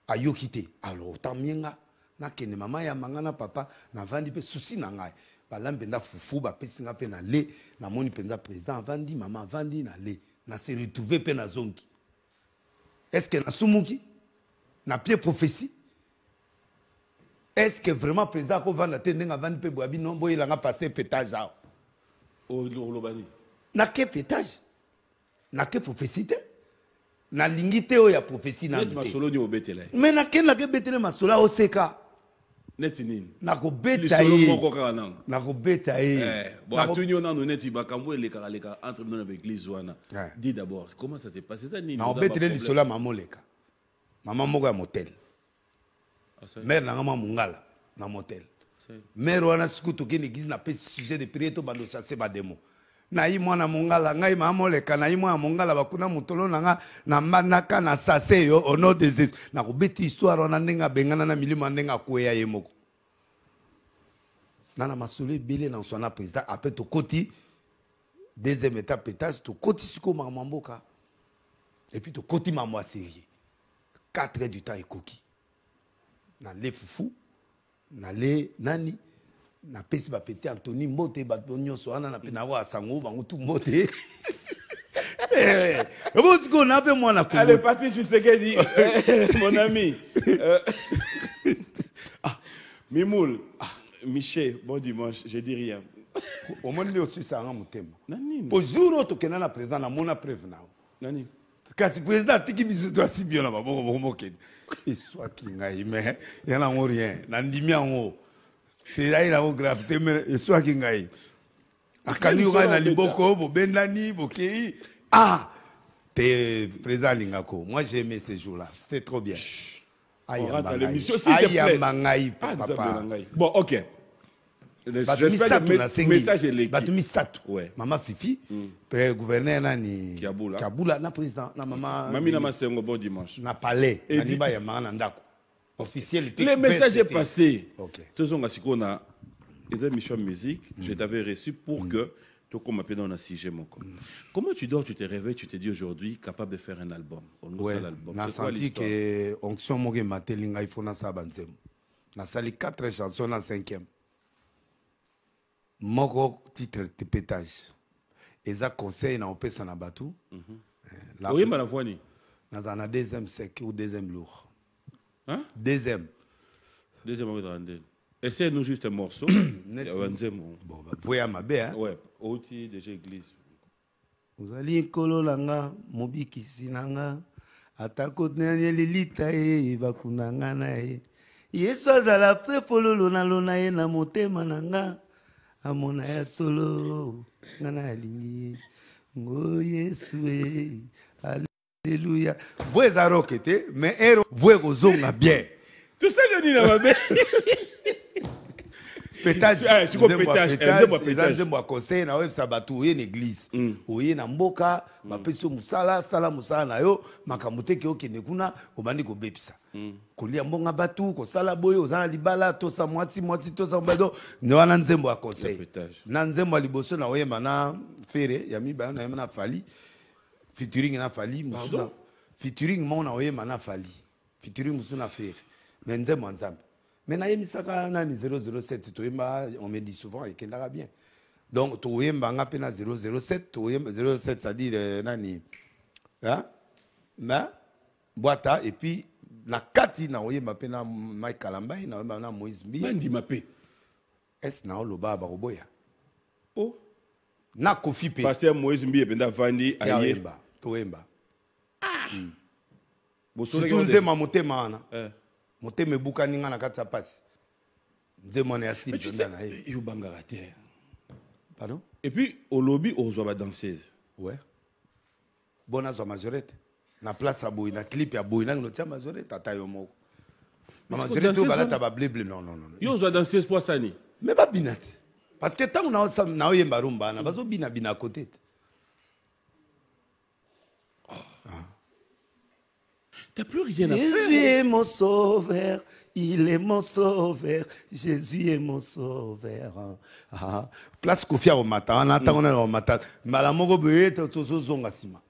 ayoki te alors otamienga nakende mama ya manga na papa navandi mpe susi na ngai balambi mpenza fufu bapesi nga mpe na le namoni mpenza président avandi mama avandi na le na se retrouve mpe na zongi est-ce que nasumuki na pied prophétie est-ce que vraiment président akovanda te ndenge avandi mpe boyabi no boyelanga paster pétage awa olobani nake pétage nake prophétie te nalingi te oyo ya prophétie na masolo ni obetela mais nakendaka ebetele masolo oseka Neti nini. nakobeta ye moko kaka nango. nakobeta ye Bon, atuni on a neti bakambo et les karaleka entre nous avec l'église wana. Ouais. Dis d'abord comment ça s'est passé ça nini. nakobetele lisolo ya mama oleka mama moko ya motel mère nanga mwa mongala na motel mère wana siku tokende église napesi sujet de prière to bando chasse bademo nayi mwana mongala ngai mama oleka nayi mwana mongala bakuna motolo nanga na mbandaka na sase yo au nom de Jésus nakobeta histoire wana ndenge abengana na milimo ndenge akweya ye moko nana masolo ebele na nswana président apres tokoti deuxième étape étage tokoti siko makambo ya mboka et puis tokoti mambo ya série 4 heures du temps ekoki na le fufu na le nani na pesi bapete Anthony mbote bato nyonso wana na pena wa sango bango tout mbote bon siko na pe mwana ko allez parti Tshisekedi mon ami Mimoul Miché bon dimanche je dis rien au moins ne aussi ça en motema nani au jour où tokena na président na mona preuve na nani kasi président tiki biso to asibio na baboko moke soit kingai mais yana ngo rien na ndimi yango te ai la gravité mais soit kingai akani yo na liboko bo bendani bokei te président lingako moi j'ai aimé ce jour là c'était trop bien on rentre à l'émission s'il te plaît papa bon ok j'espère que le message est l'équipe batumi satou ouais mama Fifi père gouverneur nani Kiabula na président na mama Mami na masengo bon dimanche na palais na niba ya manga na ndako officiel le message est passé OK tozonga sikona et mission musique je t'avais reçu pour que toi comme appelé dans un sujet moko comment tu dors tu te réveilles tu te dis aujourd'hui capable de faire un album ouais na senti que onction moke matelinga il faut na sa banzem na sali 4 chansons na 5e moko titre de pétage eza conseil na opesa na batu oui ma la voix ni na deuxième sec ou deuxième lourd hein deuxième au randel essaie nous juste un morceau bon bah voya mabe hein ouais outil déjà église uzali kololanga mobikisi nanga atako nanye lilita e bakunanga na e yesu azala fe fololo na lona ye na motema nanga amona ya solo ngana alingi ngo yesu e alléluia voix za roquete mais ero voix kozonga bien tout ça le dit na mabe pétage siko pétage nzembo conseil na web sabatu oye na église oye na mboka bapesi musala sala musala na yo makambo te ke okende kuna obandi kobebisa kolia mbonga batu kosala boye ozana libala tosa mwasi tosa mbado ne wana nzembo ya conseil na nzembo liboso na oyema na fere ya mibana na yema na fali featuring na fali musuna featuring mo na oyema na fali featuring musuna fere mais nzembo nzambe mais na yemisaka nani 007 toyemba on me dit souvent et kendaka bien donc toyemba nga pe na 007 toyemba 07 ça dit nani hein mais boîte et puis na kati na oyemba pe na Mike Kalambai na oyemba na Moïse Mbi bandi mape est na loba ba roboya oh na Kofi pe pasteur Moïse Mbi e benda vandi ayemba toyemba bosole ke nzema motema wana motema ebukani nga na kati ya pasi nzema na ya style tonda na ye yo bangaka te pardon et puis au lobby ozwa ba danseuse ouais bona zwa majorette na place ya boy na clip ya boy nangi notia majorette ata yo moko ma majorette oyo balata bableble non yo ozwa danseuse po asani mais babina te parce que ntango na oyemba rumba wana bazobina bina kote te t'as plus rien à faire. Jésus est mon sauveur, il est mon sauveur, Jésus est mon sauveur. Place Kofi au matin, on attend au matin. Malamoko boye tozo zonga sima.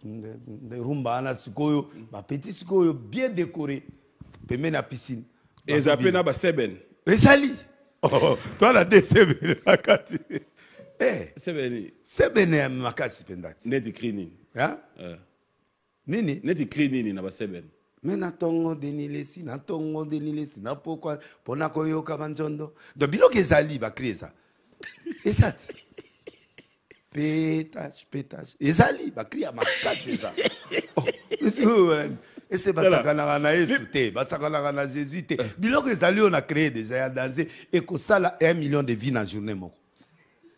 De rumba na sikoyo, ma petit sikoyo bien décoré. Pemé na piscine. Et zappé na ba seben. Ezali. Oh, toi la de seben makati. Eh, seben makati pendati. Net écrit nini. Hein? Nini net écrit nini na ba seben mais na tongo denilesi na pourquoi pona koyoka banjondo donc biloko ezali ba créer ça esati pétage ezali ba créer makasi ça Et c'est basakanaka na Yesu te, basakanaka na Jésus te. Biloko ezali on a créé déjà ya danser et que ça là 1 million de vies dans journée moko.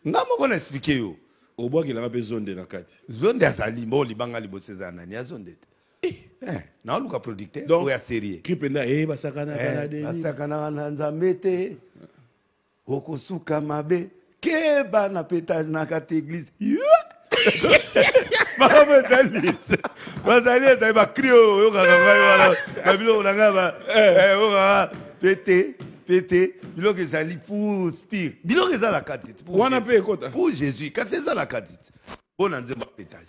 Nga moko na expliquer yo. Au bois qu'il a pas zonde na kati. Zonde azali mo libanga liboseza nani ya zonde te. Na luka producteur ou ya série. Kripenda basakanaka na de. Basakanaka na Nzambe te. Okosuka mabe keba na pétage na kati église. Bazali ça va crier yo kaka babilo nanga ba pété biloko ezali pour spire biloko ezali la katite pour Jésus quand c'est ça la katite bona nzemba pétage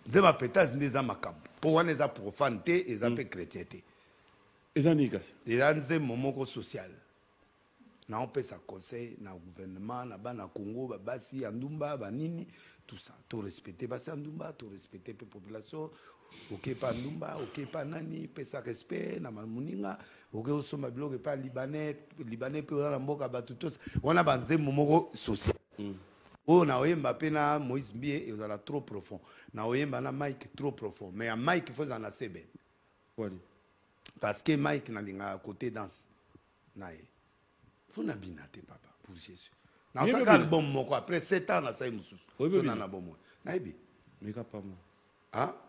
nzemba pétage ndeza makambo pour wana eza profane te eza pe chrétien te ezani kasi eza nzembo moko social na on peut sa conseil na gouvernement na bana Congo babasi ya ndumba banini tout ça to respecter basi ya ndumba to respecter pe population ok pa ndumba ok pa nani pesa respect na mamuninga ok osoma biloko pa libanais pe na mboka batu tous wana banzembo moko social o na oyemba pe na Moïse Mbie ezala trop profond na oyemba na Mike trop profond mais à Mike faut en asebe parce que Mike na linga côté danse nae faut na binate papa pour Jésus na ça album moko après 7 ans na ça mususu so na na bomo naibi meka pa mo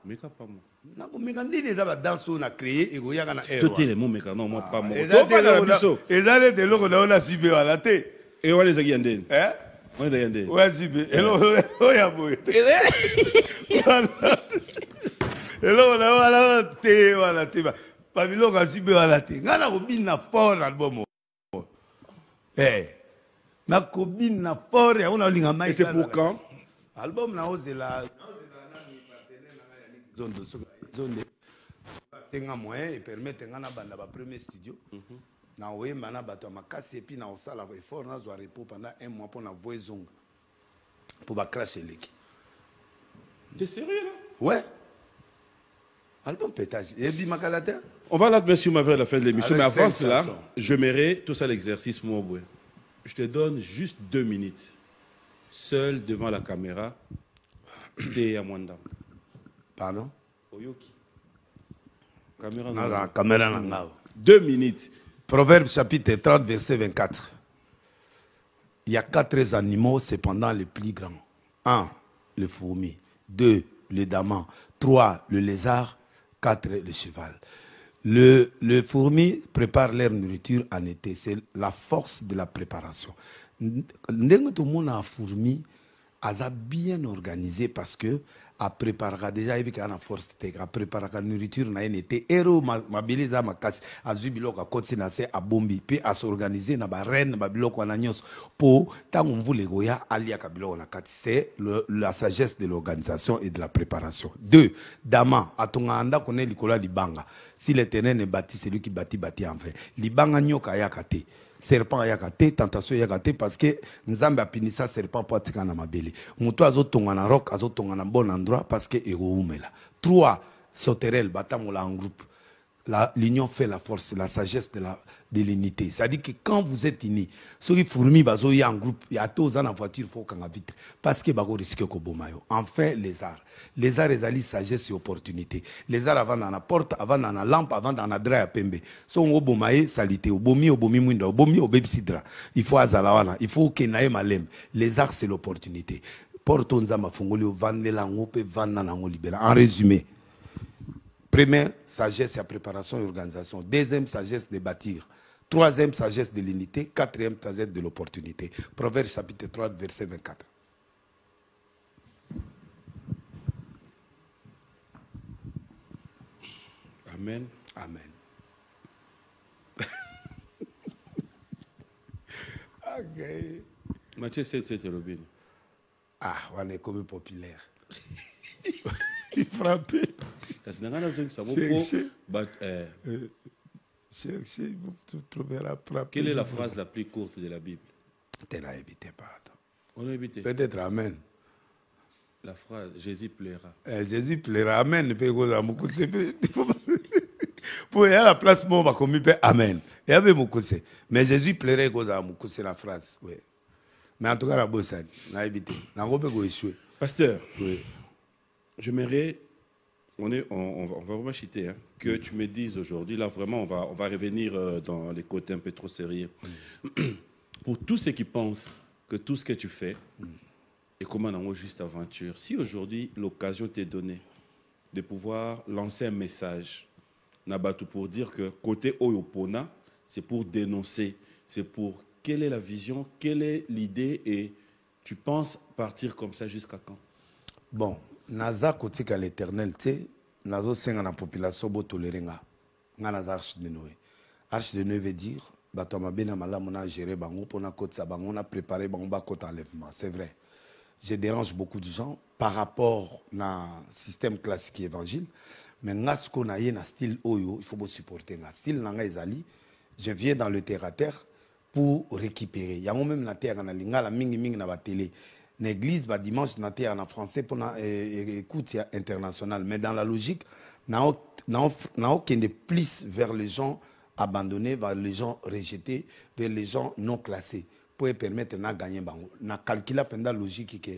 meka pa mo na ko meka ndini za ba danse on a créé et goyaka na air tout le monde meka non moi pas mo ezale de loko na ona sibe wala te et wala ezaki yandeni on est yandeni ouais sibe elo oya boy elo na wala te ba biloko sibe wala te ngana ko bina fort album na copine na fort ya ona linga mai. Et c'est pour quand? Album na ozela zone tenga moyen et permettre ngana banda ba premier studio na oyemba na bato makasi et puis na osala effort na zo repos pendant 1 mois pour na voix zonga pour ba crash leki. T'es sérieux là? Ouais. Album pétage et bi makalata. On va là monsieur m'avait à la fin de l'émission mais avant cela je mérite tout ça l'exercice moi ouais. Je te donne juste 2 minutes, seul devant la caméra, de Yamwanda. Pardon? Oyoki. Caméra 2 minutes. Proverbe chapitre 30, verset 24. Il y a 4 animaux, cependant les plus grands. 1, le fourmi. 2, le daman. 3, le lézard. 4, le cheval. Le fourmi prépare leur nourriture en été. C'est la force de la préparation. Ndenge tout le monde a fourmi, a bien organisé parce que a préparera déjà il y a une force de préparer la nourriture na été. Héros mabiliza makasi azubiloko kotsi na se abombi pe à s'organiser na ba reine babiloko na nyos po tango mvule goya alia kabiloko na kati. C'est la sagesse de l'organisation et de la préparation. 2, dama atonga anda kone likola libanga. Si l'Éternel ne bâtit, c'est lui qui bâtit en fait. Libanga nyoka yakate. Serpent yakate, tentation yakate parce que nzambe apinisa serpent po atika na mabele. Muto azotonga na rock, azotonga na bon endroit parce que eroumela. 3, sauterelle batamola en groupe. L'union fait la force, la sagesse de l'unité. C'est-à-dire que quand vous êtes unis, ceux qui fourmis bazoya en groupe, il y a tous en voiture, il faut qu'on a vite. Parce que bago risque ko bomayo. Enfin, les arts. Les arts, ils allient sagesse et opportunité. Les arts avant dans la porte, avant dans la lampe, avant dans la drap à pembe. So on bomaye salité, obomi mwinda, obomi obebsidra. Il faut azalawana, il faut kenaye malem. Les arts, c'est l'opportunité. Portonza mafungoli o vandela ngope vanda na ngolibela. En résumé, première, sagesse et préparation et organisation. 2e, sagesse de bâtir. 3e, sagesse de l'unité. 4e, sagesse de l'opportunité. Proverbe chapitre 3, verset 24. Amen. Amen. Okay. Matthieu 7, 7 et Robin. Ah, on est comme populaire. Il frappait. Vous trouverez quelle est la phrase la plus courte de la Bible? Peut-être Amen. La phrase Jésus plaira. Jésus plaira. Amen. Pour y aller à la place, on va commis Amen. Mais Jésus plairait que c'est la phrase. Oui. Mais en tout cas, la bosse, on a évité. Pasteur, oui. J'aimerais on va vraiment chiter, hein, que tu me dises aujourd'hui, là vraiment, on va revenir dans les côtés un peu trop sérieux. Pour tous ceux qui pensent que tout ce que tu fais est comme un juste aventure, si aujourd'hui l'occasion t'est donnée de pouvoir lancer un message, Nabatu, pour dire que côté Oyopona, c'est pour dénoncer, c'est pour quelle est la vision, quelle est l'idée et tu penses partir comme ça jusqu'à quand? Bon, naza kotika l'éternel, tu sais, nazo senga na population bo tolérenga. Nga naza arche de Noé. Arche de Noé veut dire, bato mabena malamu na gérer bango pona kotsa bango na préparer bango ba kota enlèvement. C'est vrai. Je dérange beaucoup de gens par rapport na système classique évangile, mais nga ce qu'on a na style oyo, il faut me supporter nga style nanga ezali. Je viens dans le terre à terre pour récupérer. Il y a même la terre en lingala mingi mingi na ba télé. L'église va dimanche na terre en français pour écoute internationale, mais dans la logique n'a aucun de plus vers les gens abandonnés, vers les gens rejetés, vers les gens non classés pour permettre de gagner bango. Na calcula pendant logique que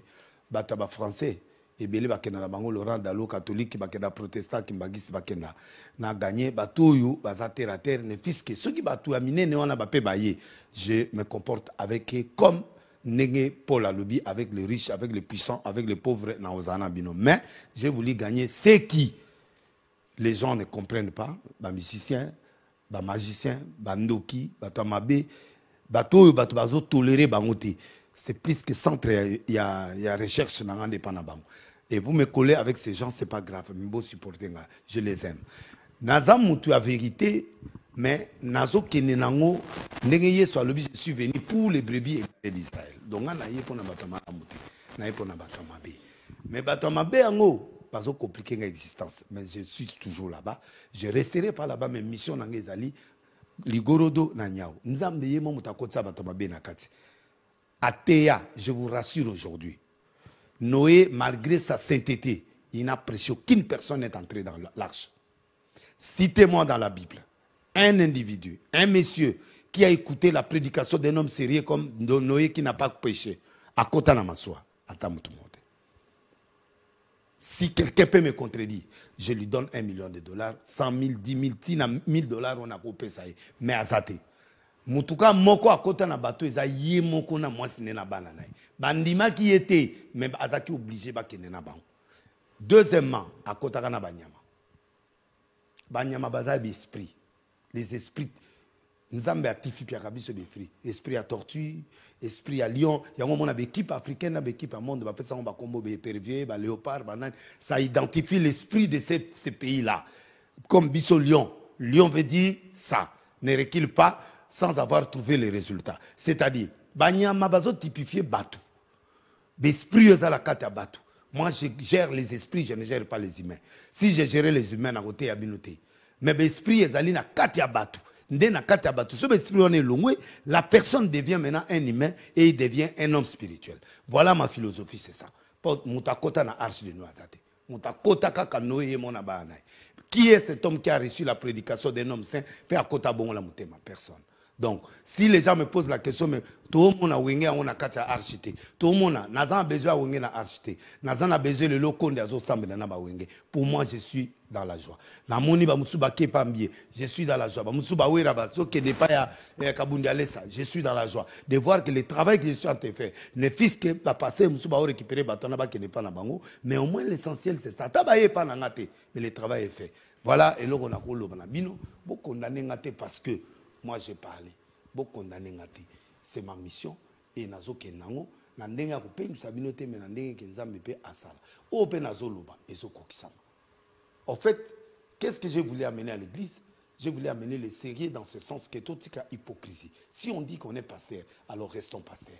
bataba français et belé bakena na bango Laurent Dalo catholique bakena protestant qui bagisi bakena na gagner batoyu baza terre à terre ne fiske ceux qui batu amine ne wana bape baye. Je me comporte avec eux comme Nenge Paul Alobi, avec les riches, avec les puissants, avec les pauvres, mais j'ai voulu gagner ce qui les gens ne comprennent pas. Les musiciens, les magiciens, les ndoki, les tamabe, les bato toléré bangote. C'est plus que centre, il y a recherche dans l'indépendant. Et vous me collez avec ces gens, c'est pas grave. Je les aime. Nazam mutu à vérité. Mais nazo kenenango ndenge soit je suis venu pour les brebis d'Israël. Donc on a yé pour na batama amuté, na yé pour na batama bé. Mais batama bé ango pas so compliqué l'existence. Mais je suis toujours là-bas. Je resterai pas là-bas. Mes missions n'angezali ligorodo na nyao. Nzambe yé mo mutakotsa batama bé na kati. Atea, je vous rassure aujourd'hui. Noé, malgré sa sainteté, il n'a prêché aucune personne n'est entrée dans l'arche. Citez-moi dans la Bible un individu, un monsieur qui a écouté la prédication d'un homme sérieux comme Noé qui n'a pas péché, à côté de Massoua, à Tamoutou. Si quelqu'un peut me contredire, je lui donne $1 million, 100 000, 10 000, $1000, on a coupé ça. Mais à Zate. Moutuka moko à côté de bateau, ils ont moko na mwasi na banana. Bandima qui était, mais Azaki obligé ba kenena bango. Deuxièmement, à côté de Banyama. Banyama baza esprit. Les esprits, nous avons artifié des fruits. Esprit à tortue, esprit à lion. Il y a un moment une équipe africaine, une équipe à monde, ça on va combo épervier, léopard, banane. Ça identifie l'esprit de ces pays-là. Comme biso lion. Lion veut dire ça. Ne recule pas sans avoir trouvé les résultats. C'est-à-dire, banyama bazo typifié batou. L'esprit est à la carte à batou. Moi, je gère les esprits, je ne gère pas les humains. Si je gérais les humains, à côté, à binoté. Mais l'esprit est allé na kati abatu. Ndé na kati abatu. Ce esprit on est loin, la personne devient maintenant un humain et il devient un homme spirituel. Voilà ma philosophie, c'est ça. Mutakota na arche de Noazate. Mutakota kaka Noé mon abanaï. Qui est cet homme qui a reçu la prédication d'un homme saint? Pe akota bon la mutema personne. Donc, si les gens me posent la question, mais tout le monde a wingé on a quatre archité. Tout le monde a besoin de wingé na archité. N'a besoin de locaux de azosambe na ba wingé. Pour moi, je suis dans la joie. Na moni ba musuba ke pambie. Je suis dans la joie. Ba musuba wera ba so ke de pa ya kabundi alesa. Je suis dans la joie de voir que le travail que je suis en train de faire ne fils que pas passer musuba o récupérer batona ba ke ne pas na bango, mais au moins l'essentiel c'est ça. Tabaye pas na ngate, mais le travail est fait. Voilà et là on a ko loba na bino, bo condamner ngate parce que moi j'ai parlé. Bon condamné ngati. C'est ma mission et nazo kenango na ndenga ko pe msabinote mais na ndenga kenzambe pe asala. O pe nazo loba ezoko kisama. En fait, qu'est-ce que je voulais amener à l'église? Je voulais amener le sérieux dans ce sens que tout est hypocrisie. Si on dit qu'on est pasteur, alors restons pasteurs.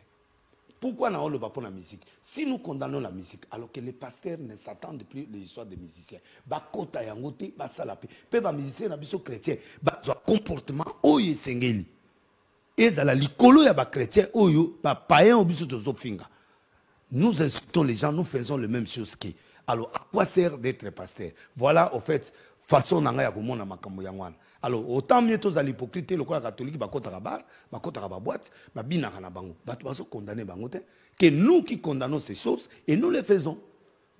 Pourquoi n'a on le pas pour la musique? Si nous condamnons la musique, alors que les pasteurs ne s'attendent plus les histoires des musiciens, bah kota yangote, bah salapi, pe ba musicien na biso chrétien, bah comportement oye sengeli. Et dans la licolo ya ba chrétien oyo, bah païen au biso tozo finga. Nous insultons les gens, nous faisons les mêmes choses qu'eux. Alors à quoi sert d'être pasteur? Voilà au fait façon nanga ya komona makambo yangwana. Alors autant mieux tous à l'hypocrite le quoi catholique ba kota bar, ba kota ba boîte, ba binaka na bango. Ba to condamner bango te que nous qui condamnons ces choses et nous les faisons.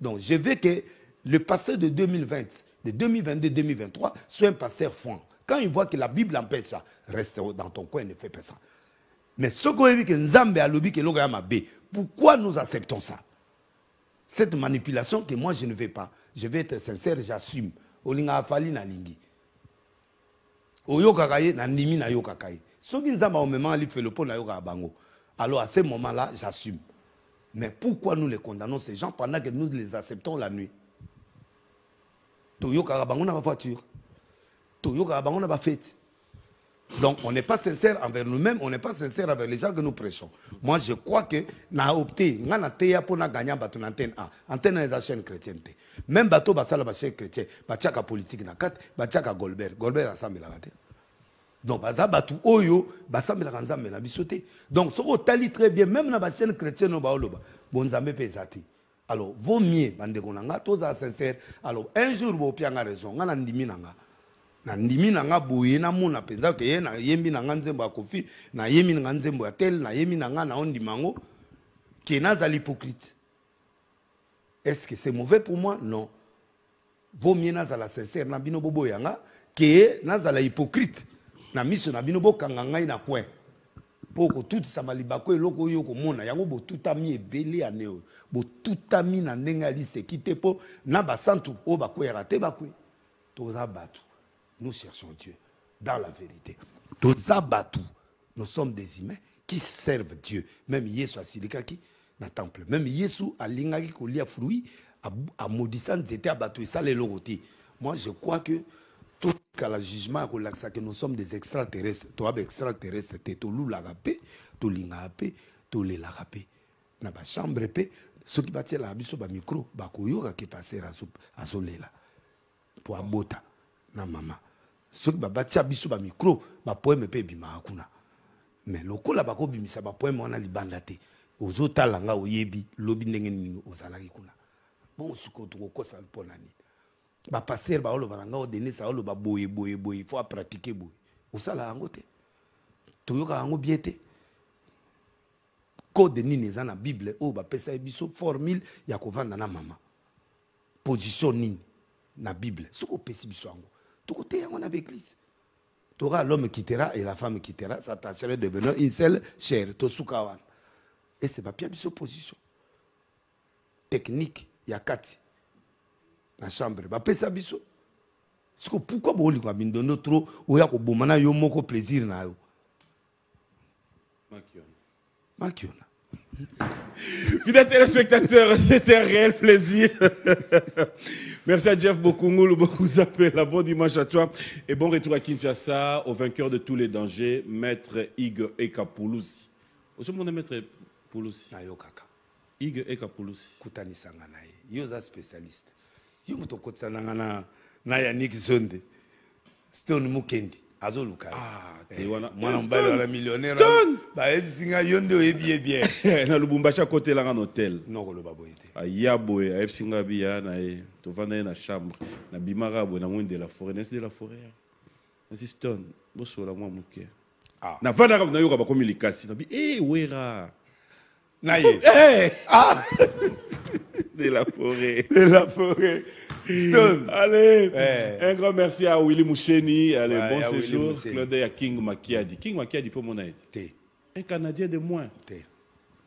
Donc je veux que le pasteur de 2020, de 2022-2023, soit un pasteur franc. Quand il voit que la Bible empêche ça, reste dans ton coin et ne fais pas ça. Mais ce qu'on dit que Nzambe a lobby que l'Oga Mabé, pourquoi nous acceptons ça? Cette manipulation que moi je ne vais pas. Je vais être sincère, j'assume. Olinga afali na lingi. Oyoka kaye na nimi na yoka kaye. Ce qui nous a au moment où il fait le pont na yoka abango. Alors à ce moment-là, j'assume. Mais pourquoi nous les condamnons ces gens pendant que nous les acceptons la nuit? Toyoka abango na voiture. Toyoka abango na fête. Donc, on n'est pas sincère envers nous-mêmes, on n'est pas sincère envers les gens que nous prêchons. Moi, je crois que na opté, na teya pour na gagner bateau antenne A, antenne A est chaîne chrétienne. Même bateau basala ba chaîne chrétienne, ba tchaka politique na kat, ba tchaka Golbert assemble la gate. Donc, baza batou oyo, bassemble la nzambe na bisoté. Donc, ce qu'on tali très bien, même na ba chaîne chrétienne no ba oloba, bon nzambe pe zati. Alors, vaut mieux bande konanga, tous à sincère. Alors, un jour bo pianga raison, ngana ndimi nanga. Na ndimi nanga boye na mona penza ke ye na yembi nanga nzembo ya kofi na yemi nanga nzembo ya tel na yemi nanga na ondimango ke naza l'hypocrite. Est-ce que c'est mauvais pour moi? Non. Vaut mieux naza la sincère na bino bobo yanga ke naza la hypocrite na miso na bino bokanga ngai na coin poko tout ça malibako eloko yo ko mona yango bo tout ami ebele aneo bo tout ami na ndenga li se kite po na basantu o bakoyaka te bakwe toza batu. Nous cherchons Dieu dans la vérité. Tous abattus, nous sommes des humains qui servent Dieu. Même Yesu a silikaki na temple. Même Yesu a lingaki ko lia fruit a maudissant c'était abattu et ça les logoti. Moi je crois que tout le jugement que nous sommes des extraterrestres. Toi extraterrestre te to lou la rapé, to linga rapé, to le la rapé. Na ba chambre pe ceux qui battent la biso ba micro ba koyoka ki passer à solela pour abota na mama. Ceux qui batia biso ba micro ba poème pe bima akuna. Mais lokola bako bimisa ba poème wana libanda te. Ozotala nga oyebi lobi ndenge nini ozalaki kuna. Bon suko to ko sa ponani. Ba passer ba olo baranga o deni sa olo ba boye il faut pratiquer boye. Osala ngo te. Toyoka ngo biete. Code nini eza na Bible o ba pesa biso formule ya kovanda na mama. Position nini na Bible. Soko pesi biso ngo. Tout côté, on a l'église. Tu auras l'homme quittera et la femme quittera, ça t'acherait devenir une seule chair. Et c'est pas bien de opposition. Technique, il y a 4. La chambre, bah, pesa biso. Pourquoi vous voulez que vous trop ou ya ko bomana yo moko plaisir na yo. Makiona. Fidèles téléspectateurs, c'était un réel plaisir. Merci à Jeff Bokungoul, beaucoup Zappé, la bon dimanche à toi. Et bon retour à Kinshasa, au vainqueur de tous les dangers, Maître Hugues Ekapouloussi. Aussi, mon Maître Pouloussi. Hugues Ekapouloussi. Koutani Sanganaï, yoza spécialiste. Yo muto kotsananga na Yannick Zonde. Stone Mukendi. Azoluka. Moi mbali wala millionnaire. Ba ebsinga yondo ebie bien. Na Lubumbashi côté là en hôtel. Non ko loba boyete. Ayaboy ebsinga bia na e to vanda na chambre na bimara bo na mwende de la forêt, n'est-ce de la forêt. Na Stone, boso la moi muke. Ah. Na vanda na yoka ba komi likasi na bi wera. Na ye. Ah. De la forêt. De la forêt. Allez, un grand merci à Willy Moucheni. Allez, bon séjour. Claude à King Makiadi. King Makiadi pour mon aide. Un Canadien de moins.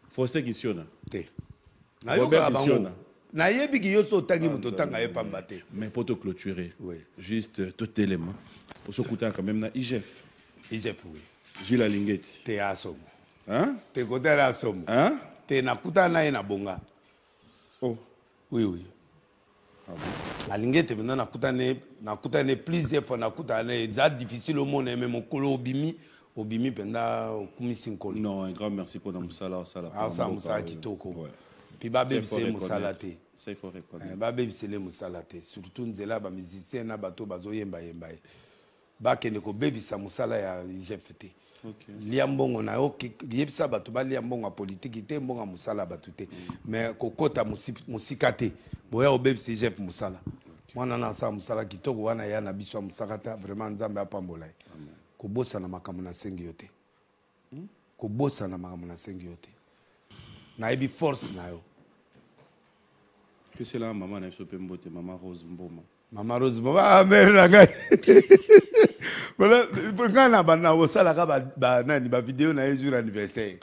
Faustin Gissiona. Robert Gissiona. Nayebi Giyoso Tangi Mutotanga et Pambate. Mais pour te clôturer, juste tout élément. Pour se coûter quand même na IGF. IGF, oui. Gilles Alinguetti. T'es à Somme. Hein? T'es côté à Somme. Hein? T'es na Kuta na na Bonga. Oh. Oui, oui. La lingette maintenant na kutane plusieurs fois na kutane c'est difficile au monde même okolo obimi penda okumisi nkolo. Non, un grand merci pour Musala sala. Ah ça Musala kitoko. Puis ba bebisele Musala te. Ça il faut reconnaître. Ba bebisele Musala te surtout nzela ba musicien na bato bazoyemba yemba. Ba kende ko bebisa Musala ya IGFT. OK. Liambongo na ok yebisa bato ba liambongo politique te mbonga Musala bato te. Mais kokota musikate. Boya obebisa IGF Musala. Mwana na sa Musala kitoko wana ya na biso Musakata vraiment nzambe apambola. Kobosa na makambo na sengi yote. Kobosa na makambo na sengi yote. Na ebi force na yo. Que c'est là, maman, maman Rose Mboma. Maman Rose Mboma, ah, mais la gars. Voilà, quand on a banana, ça la ba vidéo na jour anniversaire.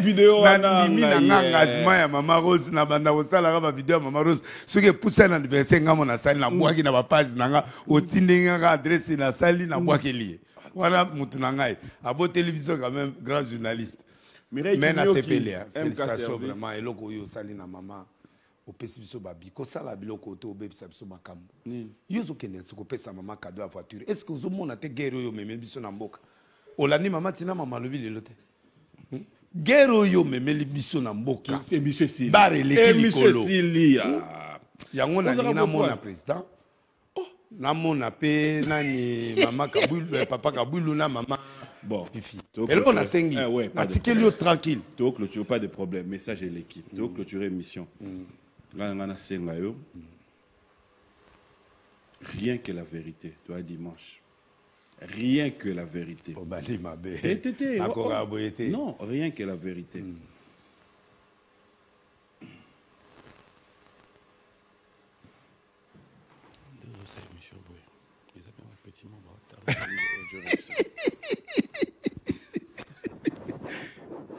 Vidéo na nimi na engagement ya Maman Rose na banana, ça la ba vidéo Maman Rose. Ce qui pousse un anniversaire, ngamo na sali na boaki na ba page na nga, otindi nga adresse na sali na boaki lié. Voilà mutu na ngai. Abo télévision quand même grand journaliste. Mais na CPL, félicitations vraiment et loko yo sali na maman. Au pesibiso babi ko sala biloko to obebisa biso makambo yozo kende siko pesa mama cadeau à voiture est-ce que vous mona te guerre yo meme biso na mboka olani mama tina mama lobi lelo te guerre yo meme biso na mboka monsieur Sili bare lekili monsieur Sili yango na ngina mona président na mona pe nani mama Kabulu papa Kabulu na mama bon elle on a sengi na tikeli yo tranquille to clôture pas de problème message de l'équipe to clôturer émission rien que la vérité, toi dimanche. Rien que la vérité. Non, rien que la vérité.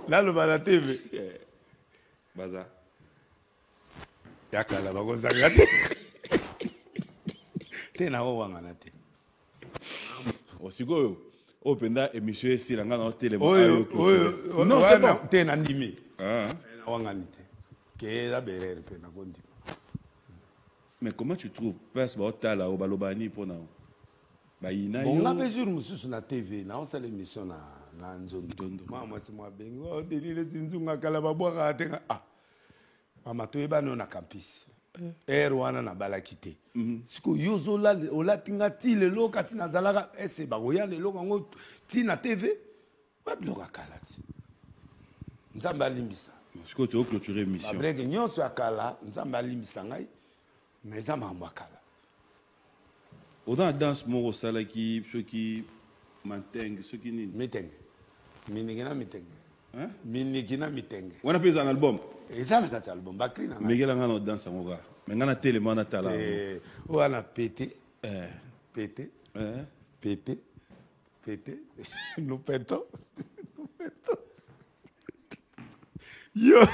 Là, le bas la TV. Baza. Yakala bakozanga te te na wangana te osikoyo openda émission esila nga na télé oyo non c'est bon te na ndimi na wangani te ke la berere pe na kondi. Mais comment tu trouves place ba otala o balobani pona ba ina yo bon na be jour mususu na TV na on sala émission na nzondo mama si moi bengi o delile zinzunga kala babwaka te mama toyeba no na campus wana na balaki te siko yozola olatinga ti lelo kati nazalaka ese bakoya lelo kango ti na TV babiloko akala ti nzambe alimbisa siko to clôturer émission babreke nyonso ya kala nzambe alimbisa ngai mais eza makambo akala oza na danse moko osalaki soki mantenge soki nini mitenge miniki na mitenge miniki na mitenge wana mpe eza na album eza na kati ya album bakri na mekela nga na danse yango kaka me nga na telema na tala oyo ana pete pete pete pete nous pétons yo